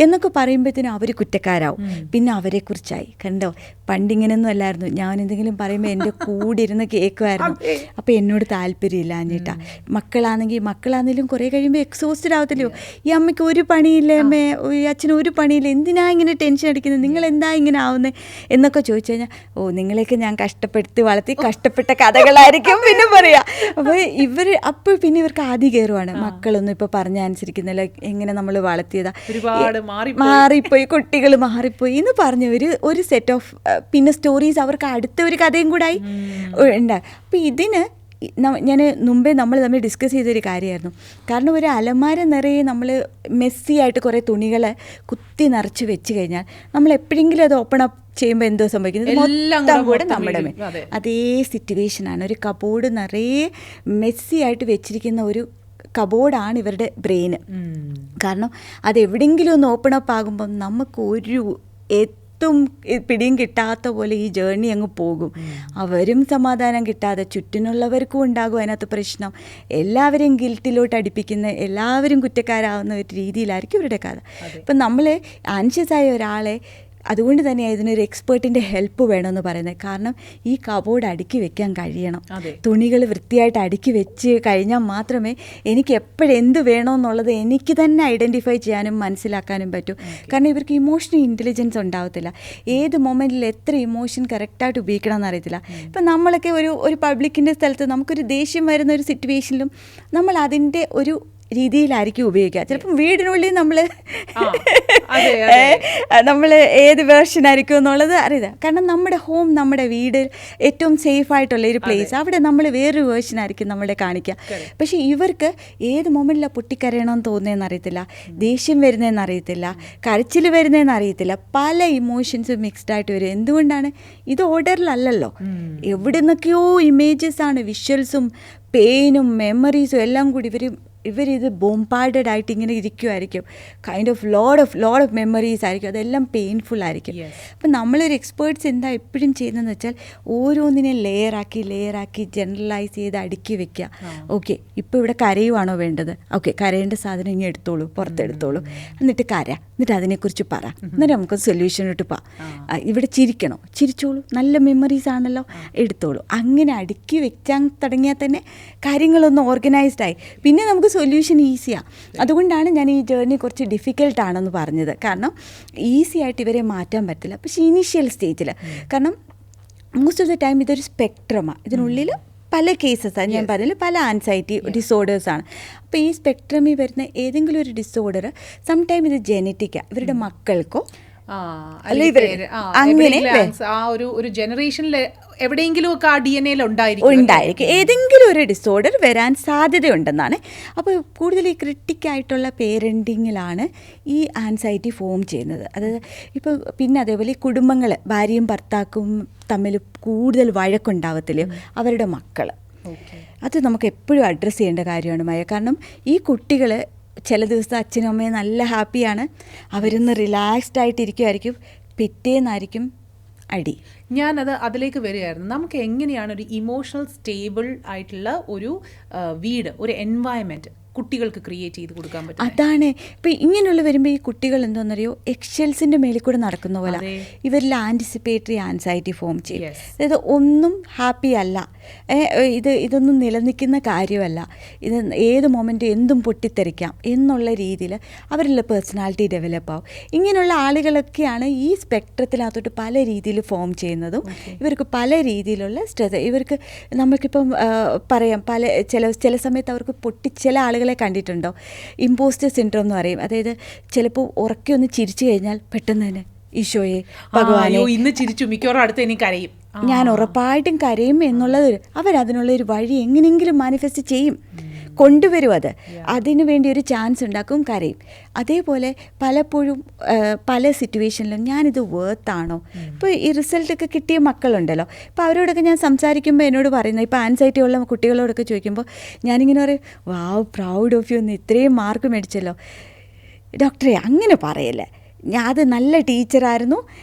എന്നൊക്കെ പറയുമ്പോഴത്തേനും അവർ കുറ്റക്കാരാവും. പിന്നെ അവരെക്കുറിച്ചായി കണ്ടോ, പണ്ടിങ്ങനെയൊന്നും അല്ലായിരുന്നു, ഞാൻ എന്തെങ്കിലും പറയുമ്പോൾ എൻ്റെ കൂടെ ഇരുന്ന് കേൾക്കുമായിരുന്നു, അപ്പോൾ എന്നോട് താല്പര്യമില്ല എന്നിട്ടാ. മക്കളാണെങ്കിലും കുറേ കഴിയുമ്പോൾ എക്സോസ്റ്റഡ് ആവത്തില്ലയോ, ഈ അമ്മയ്ക്ക് ഒരു പണിയില്ലേ, അമ്മേ ഈ അച്ഛന് ഒരു പണിയില്ല, എന്തിനാ ഇങ്ങനെ ടെൻഷൻ അടിക്കുന്നത്, നിങ്ങൾ എന്താ ഇങ്ങനെ ആവുന്നത് എന്നൊക്കെ ചോദിച്ചു കഴിഞ്ഞാൽ, നിങ്ങളെയൊക്കെ ഞാൻ കഷ്ടപ്പെടുത്തി വളർത്തി, കഷ്ടപ്പെട്ട കഥകളായിരിക്കും പിന്നെ പറയാം. അപ്പോൾ പിന്നെ ഇവർക്ക് ആദ്യം കയറുവാണ്, മക്കളൊന്നും ഇപ്പോൾ പറഞ്ഞ അനുസരിക്കുന്നില്ല, എങ്ങനെ നമ്മൾ വളർത്തിയതാ, ഒരുപാട് മാറിപ്പോയി, കുട്ടികൾ മാറിപ്പോയി എന്ന് പറഞ്ഞ ഒരു സെറ്റ് ഓഫ് പിന്നെ സ്റ്റോറീസ് അവർക്ക് അടുത്ത ഒരു കഥയും കൂടായി ഉണ്ട്. അപ്പോൾ ഇതിന് നമ്മൾ തമ്മിൽ ഡിസ്കസ് ചെയ്തൊരു കാര്യമായിരുന്നു. കാരണം ഒരു അലമാര നിറയെ നമ്മൾ മെസ്സി ആയിട്ട് കുറേ തുണികൾ കുത്തി നിറച്ച് വെച്ച് കഴിഞ്ഞാൽ നമ്മൾ എപ്പോഴെങ്കിലും അത് ഓപ്പൺ അപ്പ് ചെയ്യുമ്പോൾ എന്തോ സംഭവിക്കുന്നത് മൊത്തം കൂടെ നമ്മുടെ അതേ സിറ്റുവേഷനാണ്. ഒരു കബോർഡ് നിറയെ മെസ്സി ആയിട്ട് വെച്ചിരിക്കുന്ന ഒരു കബോർഡാണ് ഇവരുടെ ബ്രെയിന്. കാരണം അതെവിടെയെങ്കിലും ഒന്ന് ഓപ്പൺ അപ്പ് ആകുമ്പം നമുക്കൊരു പിടിയും കിട്ടാത്ത പോലെ ഈ ജേർണി അങ്ങ് പോകും. അവരും സമാധാനം കിട്ടാതെ, ചുറ്റിനുള്ളവർക്കും ഉണ്ടാകും അതിനകത്ത് പ്രശ്നം, എല്ലാവരെയും ഗിൽറ്റിലോട്ട് അടുപ്പിക്കുന്ന, എല്ലാവരും കുറ്റക്കാരാവുന്ന ഒരു രീതിയിലായിരിക്കും ഇവരുടെ കഥ. ഇപ്പം നമ്മൾ ആൻഷ്യസ് ആയ ഒരാളെ അതുകൊണ്ട് തന്നെയാണ് ഇതിനൊരു എക്സ്പേർട്ടിൻ്റെ ഹെൽപ്പ് വേണമെന്ന് പറയുന്നത്. കാരണം ഈ കബോർഡ് അടുക്കി വെക്കാൻ കഴിയണം, തുണികൾ വൃത്തിയായിട്ട് അടുക്കി വെച്ച് കഴിഞ്ഞാൽ മാത്രമേ എനിക്ക് എപ്പോഴെന്ത് വേണമെന്നുള്ളത് എനിക്ക് തന്നെ ഐഡൻറ്റിഫൈ ചെയ്യാനും മനസ്സിലാക്കാനും പറ്റും. കാരണം ഇവർക്ക് ഇമോഷണൽ ഇൻ്റലിജൻസ് ഉണ്ടാവത്തില്ല. ഏത് മൊമെൻറ്റിൽ എത്ര ഇമോഷൻ കറക്റ്റായിട്ട് ഉപയോഗിക്കണമെന്ന് അറിയത്തില്ല. ഇപ്പം നമ്മളൊക്കെ ഒരു പബ്ലിക്കിൻ്റെ സ്ഥലത്ത് നമുക്കൊരു ദേഷ്യം വരുന്ന ഒരു സിറ്റുവേഷനിലും നമ്മൾ അതിൻ്റെ ഒരു രീതിയിലായിരിക്കും ഉപയോഗിക്കുക. ചിലപ്പം വീടിനുള്ളിൽ നമ്മൾ ഏത് വേർഷനായിരിക്കും എന്നുള്ളത് അറിയാം. കാരണം നമ്മുടെ ഹോം, നമ്മുടെ വീട് ഏറ്റവും സേഫ് ആയിട്ടുള്ള ഒരു പ്ലേസ്, അവിടെ നമ്മൾ വേറൊരു വേർഷനായിരിക്കും നമ്മളെ കാണിക്കുക. പക്ഷേ ഇവർക്ക് ഏത് മൊമെൻറ്റിലാണ് പൊട്ടിക്കരയണമെന്ന് തോന്നുന്നതെന്ന് അറിയത്തില്ല, ദേഷ്യം വരുന്നതെന്ന് അറിയത്തില്ല, കരച്ചിൽ വരുന്നതെന്ന് അറിയത്തില്ല. പല ഇമോഷൻസും മിക്സ്ഡ് ആയിട്ട് വരും. എന്തുകൊണ്ടാണ്? ഇത് ഓർഡറിലല്ലല്ലോ. എവിടെ നിന്നൊക്കെയോ ഇമേജസ് ആണ്, വിഷ്വൽസും പെയിനും മെമ്മറീസും എല്ലാം കൂടി ഇവരിത് ബോംബാർഡഡ് ആയിട്ട് ഇങ്ങനെ ഇരിക്കുമായിരിക്കും. Kind of load of memories ആയിരിക്കും, അതെല്ലാം പെയിൻഫുൾ ആയിരിക്കും. അപ്പം നമ്മളൊരു എക്സ്പേർട്സ് എന്താ എപ്പോഴും ചെയ്യുന്നതെന്ന് വെച്ചാൽ ഓരോന്നിനെ ലെയറാക്കി ജനറലൈസ് ചെയ്ത് അടുക്കി വെക്കുക. ഓക്കെ, ഇപ്പോൾ ഇവിടെ കരയുവാണോ വേണ്ടത്? ഓക്കെ, കരയേണ്ട സാധനം ഇങ്ങനെ എടുത്തോളൂ, പുറത്തെടുത്തോളൂ, എന്നിട്ട് എന്നിട്ട് അതിനെക്കുറിച്ച് പറ, എന്നിട്ട് നമുക്ക് സൊല്യൂഷനോട്ട് പോവാം. ഇവിടെ ചിരിക്കണോ? ചിരിച്ചോളൂ, നല്ല മെമ്മറീസ് ആണല്ലോ, എടുത്തോളൂ. അങ്ങനെ അടുക്കി വെച്ചാൽ തുടങ്ങിയാൽ തന്നെ കാര്യങ്ങളൊന്ന് ഓർഗനൈസ്ഡ് ആയി, പിന്നെ നമുക്ക് സൊല്യൂഷൻ ഈസിയാണ്. അതുകൊണ്ടാണ് ഞാൻ ഈ ജേർണി കുറച്ച് ഡിഫിക്കൽട്ടാണെന്ന് പറഞ്ഞത്. കാരണം ഈസി ആയിട്ട് ഇവരെ മാറ്റാൻ പറ്റില്ല. പക്ഷേ ഇനീഷ്യൽ സ്റ്റേജിൽ, കാരണം മോസ്റ്റ് ഓഫ് ദ ടൈം ഇതൊരു സ്പെക്ട്രമാണ്. ഇതിനുള്ളിൽ പല കേസസാണ് ഞാൻ പറഞ്ഞില്ല, പല ആൻസൈറ്റി ഡിസോർഡേഴ്സാണ്. അപ്പോൾ ഈ സ്പെക്ട്രമിൽ വരുന്ന ഏതെങ്കിലും ഒരു ഡിസോർഡർ സംടൈം ഇത് ജെനറ്റിക്കാണ്, ഇവരുടെ മക്കൾക്കോ അങ്ങനെ ഒരു ജനറേഷനിൽ എവിടെയെങ്കിലും ഒക്കെ ആ DNA ഉണ്ടായിരിക്കും ഏതെങ്കിലും ഒരു ഡിസോർഡർ വരാൻ സാധ്യതയുണ്ടെന്നാണ്. അപ്പോൾ കൂടുതൽ ഈ ക്രിട്ടിക്കായിട്ടുള്ള പേരൻറ്റിങ്ങിലാണ് ഈ ആൻസൈറ്റി ഫോം ചെയ്യുന്നത്. അതായത് ഇപ്പോൾ പിന്നെ അതേപോലെ ഈ കുടുംബങ്ങൾ, ഭാര്യയും ഭർത്താക്കും തമ്മിൽ കൂടുതൽ വഴക്കുണ്ടാവത്തില്ലേ, അവരുടെ മക്കൾ, അത് നമുക്ക് എപ്പോഴും അഡ്രസ്സ് ചെയ്യേണ്ട കാര്യമാണ് മായ. കാരണം ഈ കുട്ടികൾ ചില ദിവസം അച്ഛനും അമ്മയും നല്ല ഹാപ്പിയാണ്, അവരൊന്ന് റിലാക്സ്ഡ് ആയിട്ടിരിക്കുമായിരിക്കും, പിറ്റേന്നായിരിക്കും അടി. ഞാനത് അതിലേക്ക് വരികയായിരുന്നു. നമുക്ക് എങ്ങനെയാണ് ഒരു ഇമോഷണൽ സ്റ്റേബിൾ ആയിട്ടുള്ള ഒരു വീട്, ഒരു എൻവയൺമെൻറ്റ് കുട്ടികൾക്ക് ക്രിയേറ്റ് ചെയ്ത് കൊടുക്കാൻ പറ്റും? അതാണ് ഇപ്പം ഇങ്ങനെയുള്ള വരുമ്പോൾ ഈ കുട്ടികൾ എന്താണെന്നറിയോ, എക്സെൽസിൻ്റെ മേലിൽ കൂടെ നടക്കുന്ന പോലെ ഇവരിൽ ആൻറ്റിസിപ്പേറ്ററി ആൻസൈറ്റി ഫോം ചെയ്യും. അതായത് ഒന്നും ഹാപ്പി അല്ല, ഇതൊന്നും നിലനിൽക്കുന്ന കാര്യമല്ല, ഇത് ഏത് മൊമെൻറ്റും എന്തും പൊട്ടിത്തെറിക്കാം എന്നുള്ള രീതിയിൽ അവരുടെ പേഴ്സണാലിറ്റി ഡെവലപ്പ് ആവും. ഇങ്ങനെയുള്ള ആളുകളൊക്കെയാണ് ഈ സ്പെക്ട്രത്തിനകത്തോട്ട് പല രീതിയിൽ ഫോം ചെയ്യുന്നതും. ഇവർക്ക് പല രീതിയിലുള്ള സ്ട്രെസ്, ഇവർക്ക് നമുക്കിപ്പം പറയാം, ചില സമയത്ത് അവർക്ക് ചില ആളുകളെ കണ്ടിട്ടുണ്ടോ, ഇമ്പോസ്റ്റർ സിൻഡ്രോം എന്ന് പറയും. അതായത് ചിലപ്പോൾ ഉറക്കെ ഒന്ന് ചിരിച്ചു കഴിഞ്ഞാൽ പെട്ടെന്ന് തന്നെ ഈശോയെ, ഭഗവാനെ, ഇന്ന് ചിരിച്ചു, മിക്കവാറും അടുത്ത് എനിക്ക് കരയും, ഞാൻ ഉറപ്പായിട്ടും കരയും എന്നുള്ളത് അവരതിനുള്ളൊരു വഴി എങ്ങനെയെങ്കിലും മാനിഫെസ്റ്റ് ചെയ്യും, കൊണ്ടുവരും. അതിനു വേണ്ടി ഒരു ചാൻസ് ഉണ്ടാക്കും, കരയും. അതേപോലെ പലപ്പോഴും പല സിറ്റുവേഷനിലും ഞാനിത് വേർത്താണോ, ഇപ്പോൾ ഈ റിസൾട്ടൊക്കെ കിട്ടിയ മക്കളുണ്ടല്ലോ, ഇപ്പോൾ അവരോടൊക്കെ ഞാൻ സംസാരിക്കുമ്പോൾ എന്നോട് പറയുന്നത്, ഇപ്പോൾ ആൻസൈറ്റി ഉള്ള കുട്ടികളോടൊക്കെ ചോദിക്കുമ്പോൾ ഞാനിങ്ങനെ പറയും, വാവ്, പ്രൗഡ് ഓഫ് യു, എന്ന് ഇത്രയും മാർക്ക് മേടിച്ചല്ലോ. ഡോക്ടറെ അങ്ങനെ പറയല്ലേ, അത് നല്ല ടീച്ചറായിരുന്നു,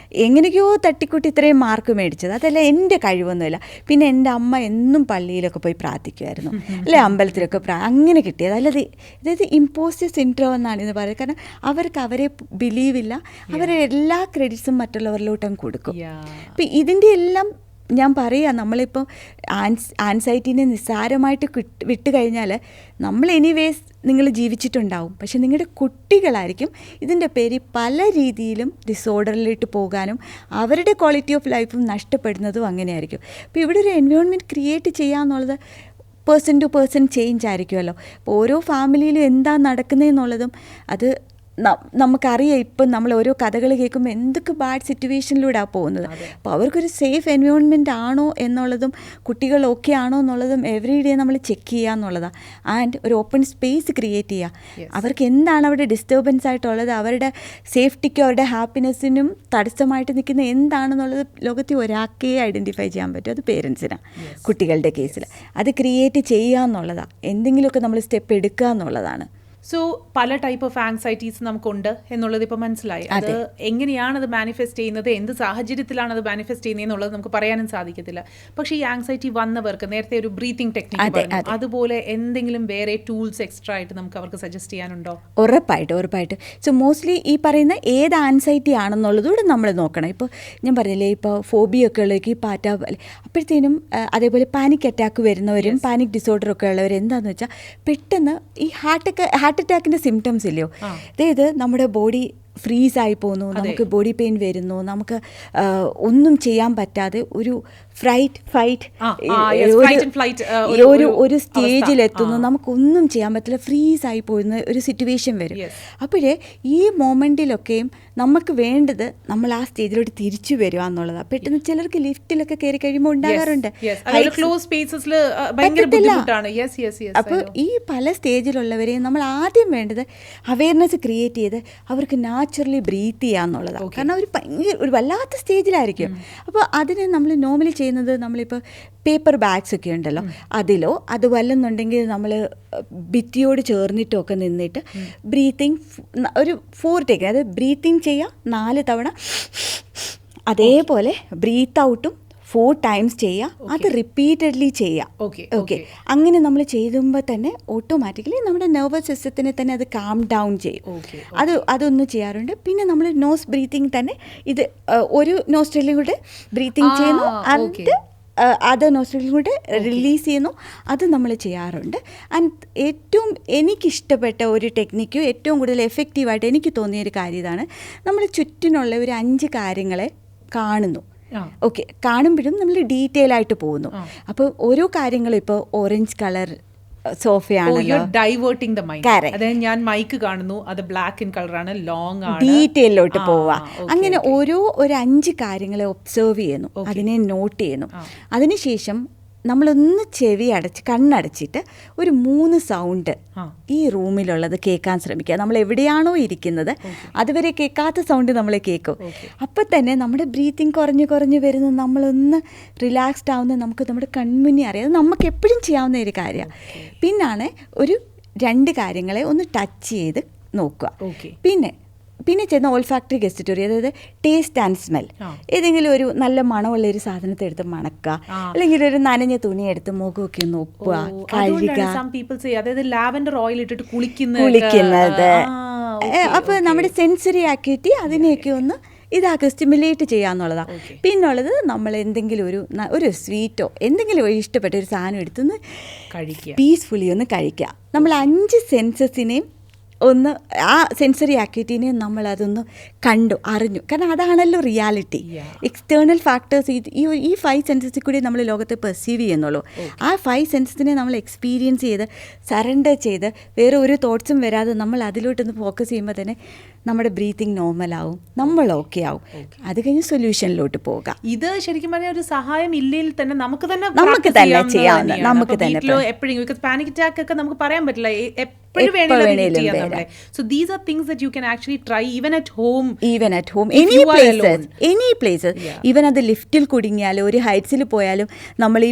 എങ്ങനെയൊക്കെയോ തട്ടിക്കൂട്ടി ഇത്രയും മാർക്ക് മേടിച്ചത്, അതല്ല എൻ്റെ കഴിവൊന്നുമില്ല. പിന്നെ എൻ്റെ അമ്മ എന്നും പള്ളിയിലൊക്കെ പോയി പ്രാർത്ഥിക്കുമായിരുന്നു, അല്ലെ അമ്പലത്തിലൊക്കെ അങ്ങനെ കിട്ടിയത്. അതായത് ഇമ്പോസ്റ്റർ സിൻഡ്രോം എന്നാണ് ഇത് പറയുന്നത്. കാരണം അവർക്ക് അവരെ ബിലീവില്ല, അവരെ എല്ലാ ക്രെഡിറ്റ്സും മറ്റുള്ളവരിലോട്ടും കൊടുക്കും. അപ്പം ഇതിൻ്റെ എല്ലാം ഞാൻ പറയുക, നമ്മളിപ്പോൾ ആൻസൈറ്റീനെ നിസ്സാരമായിട്ട് വിട്ട് കഴിഞ്ഞാൽ നമ്മൾ എനിവേസ് നിങ്ങൾ ജീവിച്ചിട്ടുണ്ടാവും, പക്ഷെ നിങ്ങളുടെ കുട്ടികളായിരിക്കും ഇതിൻ്റെ പേരിൽ പല രീതിയിലും ഡിസോർഡറിലിട്ട് പോകാനും അവരുടെ ക്വാളിറ്റി ഓഫ് ലൈഫും നഷ്ടപ്പെടുന്നതും അങ്ങനെയായിരിക്കും. അപ്പോൾ ഇവിടെ ഒരു എൻവയോൺമെൻറ്റ് ക്രിയേറ്റ് ചെയ്യുക എന്നുള്ളത് പേഴ്സൺ ടു പേഴ്സൺ ചേഞ്ച് ആയിരിക്കുമല്ലോ. അപ്പോൾ ഓരോ ഫാമിലിയിലും എന്താ നടക്കുന്നതെന്നുള്ളതും അത് നമുക്കറിയാം. ഇപ്പം നമ്മൾ ഓരോ കഥകൾ കേൾക്കുമ്പോൾ എന്തൊക്കെ ബാഡ് സിറ്റുവേഷനിലൂടെയാണ് പോകുന്നത്. അപ്പോൾ അവർക്കൊരു സേഫ് എൻവയോൺമെൻറ്റ് ആണോ എന്നുള്ളതും കുട്ടികൾ ഓക്കെ ആണോ എന്നുള്ളതും എവറി ഡേ നമ്മൾ ചെക്ക് ചെയ്യുക എന്നുള്ളതാണ്. ആൻഡ് ഒരു ഓപ്പൺ സ്പേസ് ക്രിയേറ്റ് ചെയ്യുക. അവർക്ക് എന്താണ് അവിടെ ഡിസ്റ്റർബൻസ് ആയിട്ടുള്ളത്, അവരുടെ സേഫ്റ്റിക്കും അവരുടെ ഹാപ്പിനെസ്സിനും തടസ്സമായിട്ട് നിൽക്കുന്ന എന്താണെന്നുള്ളത് ലോകത്തിൽ ഒരാൾക്കേ ഐഡൻറ്റിഫൈ ചെയ്യാൻ പറ്റും, അത് പേരൻസിനാണ്. കുട്ടികളുടെ കേസിൽ അത് ക്രിയേറ്റ് ചെയ്യുക എന്നുള്ളതാണ്, എന്തെങ്കിലുമൊക്കെ നമ്മൾ സ്റ്റെപ്പ് എടുക്കുക എന്നുള്ളതാണ്. സോ പല ടൈപ്പ് ഓഫ് ആങ്സൈറ്റീസ് നമുക്കുണ്ട് എന്നുള്ളത് ഇപ്പോൾ മനസ്സിലായി. അത് എങ്ങനെയാണ് അത് മാനിഫെസ്റ്റ് ചെയ്യുന്നത്, എന്ത് സാഹചര്യത്തിലാണ് അത് മാനിഫെസ്റ്റ് ചെയ്യുന്നത് എന്നുള്ളത് നമുക്ക് പറയാനും സാധിക്കത്തില്ല. പക്ഷേ ഈ ആങ്സൈറ്റി വന്നവർക്ക് നേരത്തെ ഒരു ബ്രീത്തിങ് ടെക്നിക്ക് പറഞ്ഞു, അതുപോലെ എന്തെങ്കിലും വേറെ ടൂൾസ് എക്സ്ട്രാ ആയിട്ട് നമുക്ക് അവർക്ക് സജസ്റ്റ് ചെയ്യാനുണ്ടോ? ഉറപ്പായിട്ട്. സോ മോസ്റ്റ്ലി ഈ പറയുന്ന ഏത് ആൻസൈറ്റി ആണെന്നുള്ളതുകൂടെ നമ്മൾ നോക്കണം. ഇപ്പോൾ ഞാൻ പറഞ്ഞില്ലേ, ഇപ്പോൾ ഫോബിയൊക്കെ ഉള്ളവർക്ക് ഈ പാറ്റ, അപ്പോഴത്തേനും അതേപോലെ പാനിക് അറ്റാക്ക് വരുന്നവരും പാനിക് ഡിസോർഡർ ഒക്കെ ഉള്ളവർ എന്താണെന്ന് വെച്ചാൽ പെട്ടെന്ന് ഈ ഹാർട്ട് അറ്റാക്കിൻ്റെ സിംറ്റംസ് ഇല്ലയോ, അതായത് നമ്മുടെ ബോഡി ഫ്രീസായി പോകുന്നു, നമുക്ക് ബോഡി പെയിൻ വരുന്നു, നമുക്ക് ഒന്നും ചെയ്യാൻ പറ്റാതെ ഒരു ഫൈറ്റ് ഒരു സ്റ്റേജിലെത്തുന്നു, നമുക്കൊന്നും ചെയ്യാൻ പറ്റില്ല, ഫ്രീസായി പോകുന്ന ഒരു സിറ്റുവേഷൻ വരും. അപ്പോഴേ ഈ മൊമെൻറ്റിലൊക്കെയും നമുക്ക് വേണ്ടത് നമ്മൾ ആ സ്റ്റേജിലോട്ട് തിരിച്ചു വരിക എന്നുള്ളതാണ്. പെട്ടെന്ന് ചിലർക്ക് ലിഫ്റ്റിലൊക്കെ കയറി കഴിയുമ്പോൾ ഉണ്ടാകാറുണ്ട്. അപ്പോൾ ഈ പല സ്റ്റേജിലുള്ളവരെയും നമ്മൾ ആദ്യം വേണ്ടത് അവയർനെസ് ക്രിയേറ്റ് ചെയ്ത് അവർക്ക് നാച്ചുറലി ബ്രീത്ത് ചെയ്യുക എന്നുള്ളതാണ്. കാരണം അവർ ഭയങ്കര ഒരു വല്ലാത്ത സ്റ്റേജിലായിരിക്കും. അപ്പോൾ അതിന് നമ്മൾ നോർമലി ചെയ്യുന്നത്, നമ്മളിപ്പോൾ പേപ്പർ ബാഗ്സ് ഒക്കെ ഉണ്ടല്ലോ, അതിലോ അത് വല്ലെന്നുണ്ടെങ്കിൽ നമ്മൾ ഭിത്തിയോട് ചേർന്നിട്ടൊക്കെ നിന്നിട്ട് ബ്രീത്തിങ് ഒരു 4 ടേക്ക്, അതായത് ബ്രീത്തിങ് ചെയ്യുക 4 തവണ, അതേപോലെ ബ്രീത്ത് ഔട്ടും 4 times ചെയ്യുക, അത് റിപ്പീറ്റഡ്ലി ചെയ്യുക. ഓക്കെ, അങ്ങനെ നമ്മൾ ചെയ്യുമ്പോൾ തന്നെ ഓട്ടോമാറ്റിക്കലി നമ്മുടെ നെർവസ് സിസ്റ്റത്തിനെ തന്നെ അത് കാം ഡൗൺ ചെയ്യും. അതൊന്ന് ചെയ്യാറുണ്ട്. പിന്നെ നമ്മൾ നോസ് ബ്രീത്തിങ് തന്നെ, ഇത് ഒരു നോസ്ട്രിലും കൂടെ ബ്രീത്തിങ് ചെയ്യുന്നു, അത് നോസ്ട്രിലും കൂടെ റിലീസ് ചെയ്യുന്നു, അത് നമ്മൾ ചെയ്യാറുണ്ട്. ആൻഡ് ഏറ്റവും എനിക്കിഷ്ടപ്പെട്ട ഒരു ടെക്നിക്കും ഏറ്റവും കൂടുതൽ എഫക്റ്റീവായിട്ട് എനിക്ക് തോന്നിയൊരു കാര്യം ഇതാണ്. നമ്മൾ ചുറ്റിനുള്ള ഒരു 5 കാര്യങ്ങളെ കാണുന്നു. ഓക്കെ, കാണുമ്പോഴും നമ്മൾ ഡീറ്റെയിൽ ആയിട്ട് പോകുന്നു. അപ്പോൾ ഓരോ കാര്യങ്ങളും, ഇപ്പോൾ ഓറഞ്ച് കളർ സോഫയാണല്ലോ, ഡൈവേർട്ടിംഗ് ദ മൈൻഡ്. അതായത് ഞാൻ മൈക്ക് കാണുന്നു, അത് ബ്ലാക്ക് ഇൻ കളറാണ്, ലോങ് ആണ്, ഡീറ്റെയിലോട്ട് പോവാ. അങ്ങനെ ഒരു 5 കാര്യങ്ങളെ ഒബ്സർവ് ചെയ്യുന്നു, അതിനെ നോട്ട് ചെയ്യുന്നു. അതിനുശേഷം നമ്മളൊന്ന് ചെവി കണ്ണടച്ചിട്ട് ഒരു 3 സൗണ്ട് ഈ റൂമിലുള്ളത് കേൾക്കാൻ ശ്രമിക്കുക. നമ്മൾ എവിടെയാണോ ഇരിക്കുന്നത് അതുവരെ കേൾക്കാത്ത സൗണ്ട് നമ്മൾ കേൾക്കും. അപ്പം തന്നെ നമ്മുടെ ബ്രീത്തിങ് കുറഞ്ഞ് വരുന്നു, നമ്മളൊന്ന് റിലാക്സ്ഡ് ആവുന്ന നമുക്ക് നമ്മുടെ കൺമുന്നിൽ അറിയാം. അത് നമുക്ക് എപ്പോഴും ചെയ്യാവുന്ന ഒരു കാര്യമാണ്. പിന്നാണ് ഒരു 2 കാര്യങ്ങളെ ഒന്ന് ടച്ച് ചെയ്ത് നോക്കുക. പിന്നെ ചെയ്യുന്ന ഓൾഫാക്ടറി ഗസ്റ്ററ്ററി, അതായത് ടേസ്റ്റ് ആൻഡ് സ്മെൽ. ഏതെങ്കിലും ഒരു നല്ല മണമുള്ള ഒരു സാധനത്തെ എടുത്ത് മണക്കുക, അല്ലെങ്കിൽ ഒരു നനഞ്ഞ തുണി എടുത്ത് മുഖമൊക്കെ ഒന്ന് ഒപ്പുക, കഴുകുക. അതായത് ലാവൻഡർ ഓയിൽ ഇട്ടിട്ട് കുളിക്കുന്നത്. അപ്പോൾ നമ്മുടെ സെൻസറി ആക്ടിവിറ്റി അതിനെയൊക്കെ ഒന്ന് ഇതാക്കുക, സ്റ്റിമുലേറ്റ് ചെയ്യാന്നുള്ളതാണ്. പിന്നുള്ളത് നമ്മൾ എന്തെങ്കിലും ഒരു സ്വീറ്റോ എന്തെങ്കിലും ഇഷ്ടപ്പെട്ട ഒരു സാധനം എടുത്തൊന്ന് പീസ്ഫുള്ളി ഒന്ന് കഴിക്കുക. നമ്മൾ 5 സെൻസസിനെയും ഒന്ന്, ആ സെൻസറി ആക്ടിവിറ്റീനെ നമ്മളതൊന്ന് അറിഞ്ഞു. കാരണം അതാണല്ലോ റിയാലിറ്റി. എക്സ്റ്റേണൽ ഫാക്ടേഴ്സ് ഈ 5 സെൻസസിൽ കൂടി നമ്മൾ ലോകത്തെ പെർസീവ് ചെയ്യുന്നുള്ളൂ. ആ 5 സെൻസസിനെ നമ്മൾ എക്സ്പീരിയൻസ് ചെയ്ത് സറണ്ടർ ചെയ്ത് വേറെ ഒരു തോട്ട്സും വരാതെ നമ്മൾ അതിലോട്ടൊന്ന് ഫോക്കസ് ചെയ്യുമ്പോൾ തന്നെ നമ്മുടെ ബ്രീത്തിങ് നോർമലാവും, നമ്മൾ ഓക്കെ ആവും. അത് കഴിഞ്ഞ് സൊല്യൂഷനിലോട്ട് പോകാം. ഇത് ശരിക്കും പറഞ്ഞാൽ ഒരു സഹായം ഇല്ലെങ്കിൽ തന്നെ നമുക്ക് തന്നെ ചെയ്യാവുന്ന, നമുക്ക് തന്നെ എപ്പോഴും പാനിക് അറ്റാക്ക് ഒക്കെ നമുക്ക് പറയാൻ പറ്റില്ല, So these are things that you can actually try even at home. Any places. Even അത് ലിഫ്റ്റിൽ കുടുങ്ങിയാലും ഒരു ഹൈറ്റ്സിൽ പോയാലും നമ്മൾ ഈ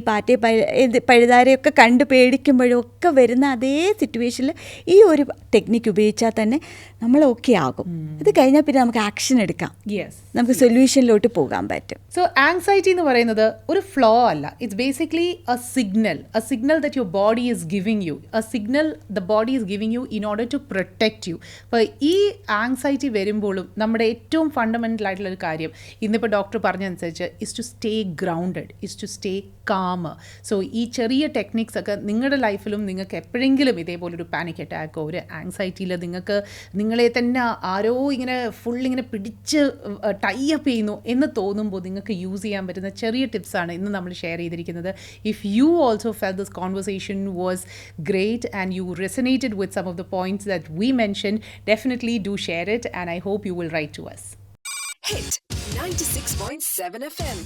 പഴുതാരയൊക്കെ കണ്ട് പേടിക്കുമ്പോഴും ഒക്കെ വരുന്ന അതേ സിറ്റുവേഷനിൽ ഈ ഒരു ടെക്നിക്ക് ഉപയോഗിച്ചാൽ തന്നെ നമ്മൾ ഓക്കെ ആകും. ഇത് കഴിഞ്ഞാൽ പിന്നെ നമുക്ക് ആക്ഷൻ എടുക്കാം, നമുക്ക് സൊല്യൂഷനിലോട്ട് പോകാൻ പറ്റും. സോ ആങ്സൈറ്റി എന്ന് പറയുന്നത് ഒരു ഫ്ലോ അല്ല, it's basically A signal that your body is giving you, A signal the body is giving you in order to protect you. അപ്പോൾ ഈ ആങ്സൈറ്റി വരുമ്പോഴും നമ്മുടെ ഏറ്റവും ഫണ്ടമെൻ്റൽ ആയിട്ടുള്ള ഒരു കാര്യം ഇന്നിപ്പോൾ ഡോക്ടർ പറഞ്ഞതനുസരിച്ച് is to stay grounded, is to stay calmer. So ഈ ചെറിയ ടെക്നിക്സ് ഒക്കെ നിങ്ങളുടെ ലൈഫിലും നിങ്ങൾക്ക് എപ്പോഴെങ്കിലും ഇതേപോലൊരു പാനിക് അറ്റാക്കോ ഒരു ആങ്സൈറ്റിയിൽ നിങ്ങളെ തന്നെ ആരോ ഇങ്ങനെ ഇങ്ങനെ പിടിച്ച് ടൈ അപ്പ് ചെയ്യുന്നു എന്ന് തോന്നുമ്പോൾ നിങ്ങൾക്ക് യൂസ് ചെയ്യാൻ പറ്റുന്ന ചെറിയ ടിപ്സാണ് ഇന്ന് നമ്മൾ ഷെയർ ചെയ്തിരിക്കുന്നത്. If you also felt this conversation was great and you resonated with some of the points that we mentioned, definitely do share it and I hope you will write to us. Hit 96.7 FM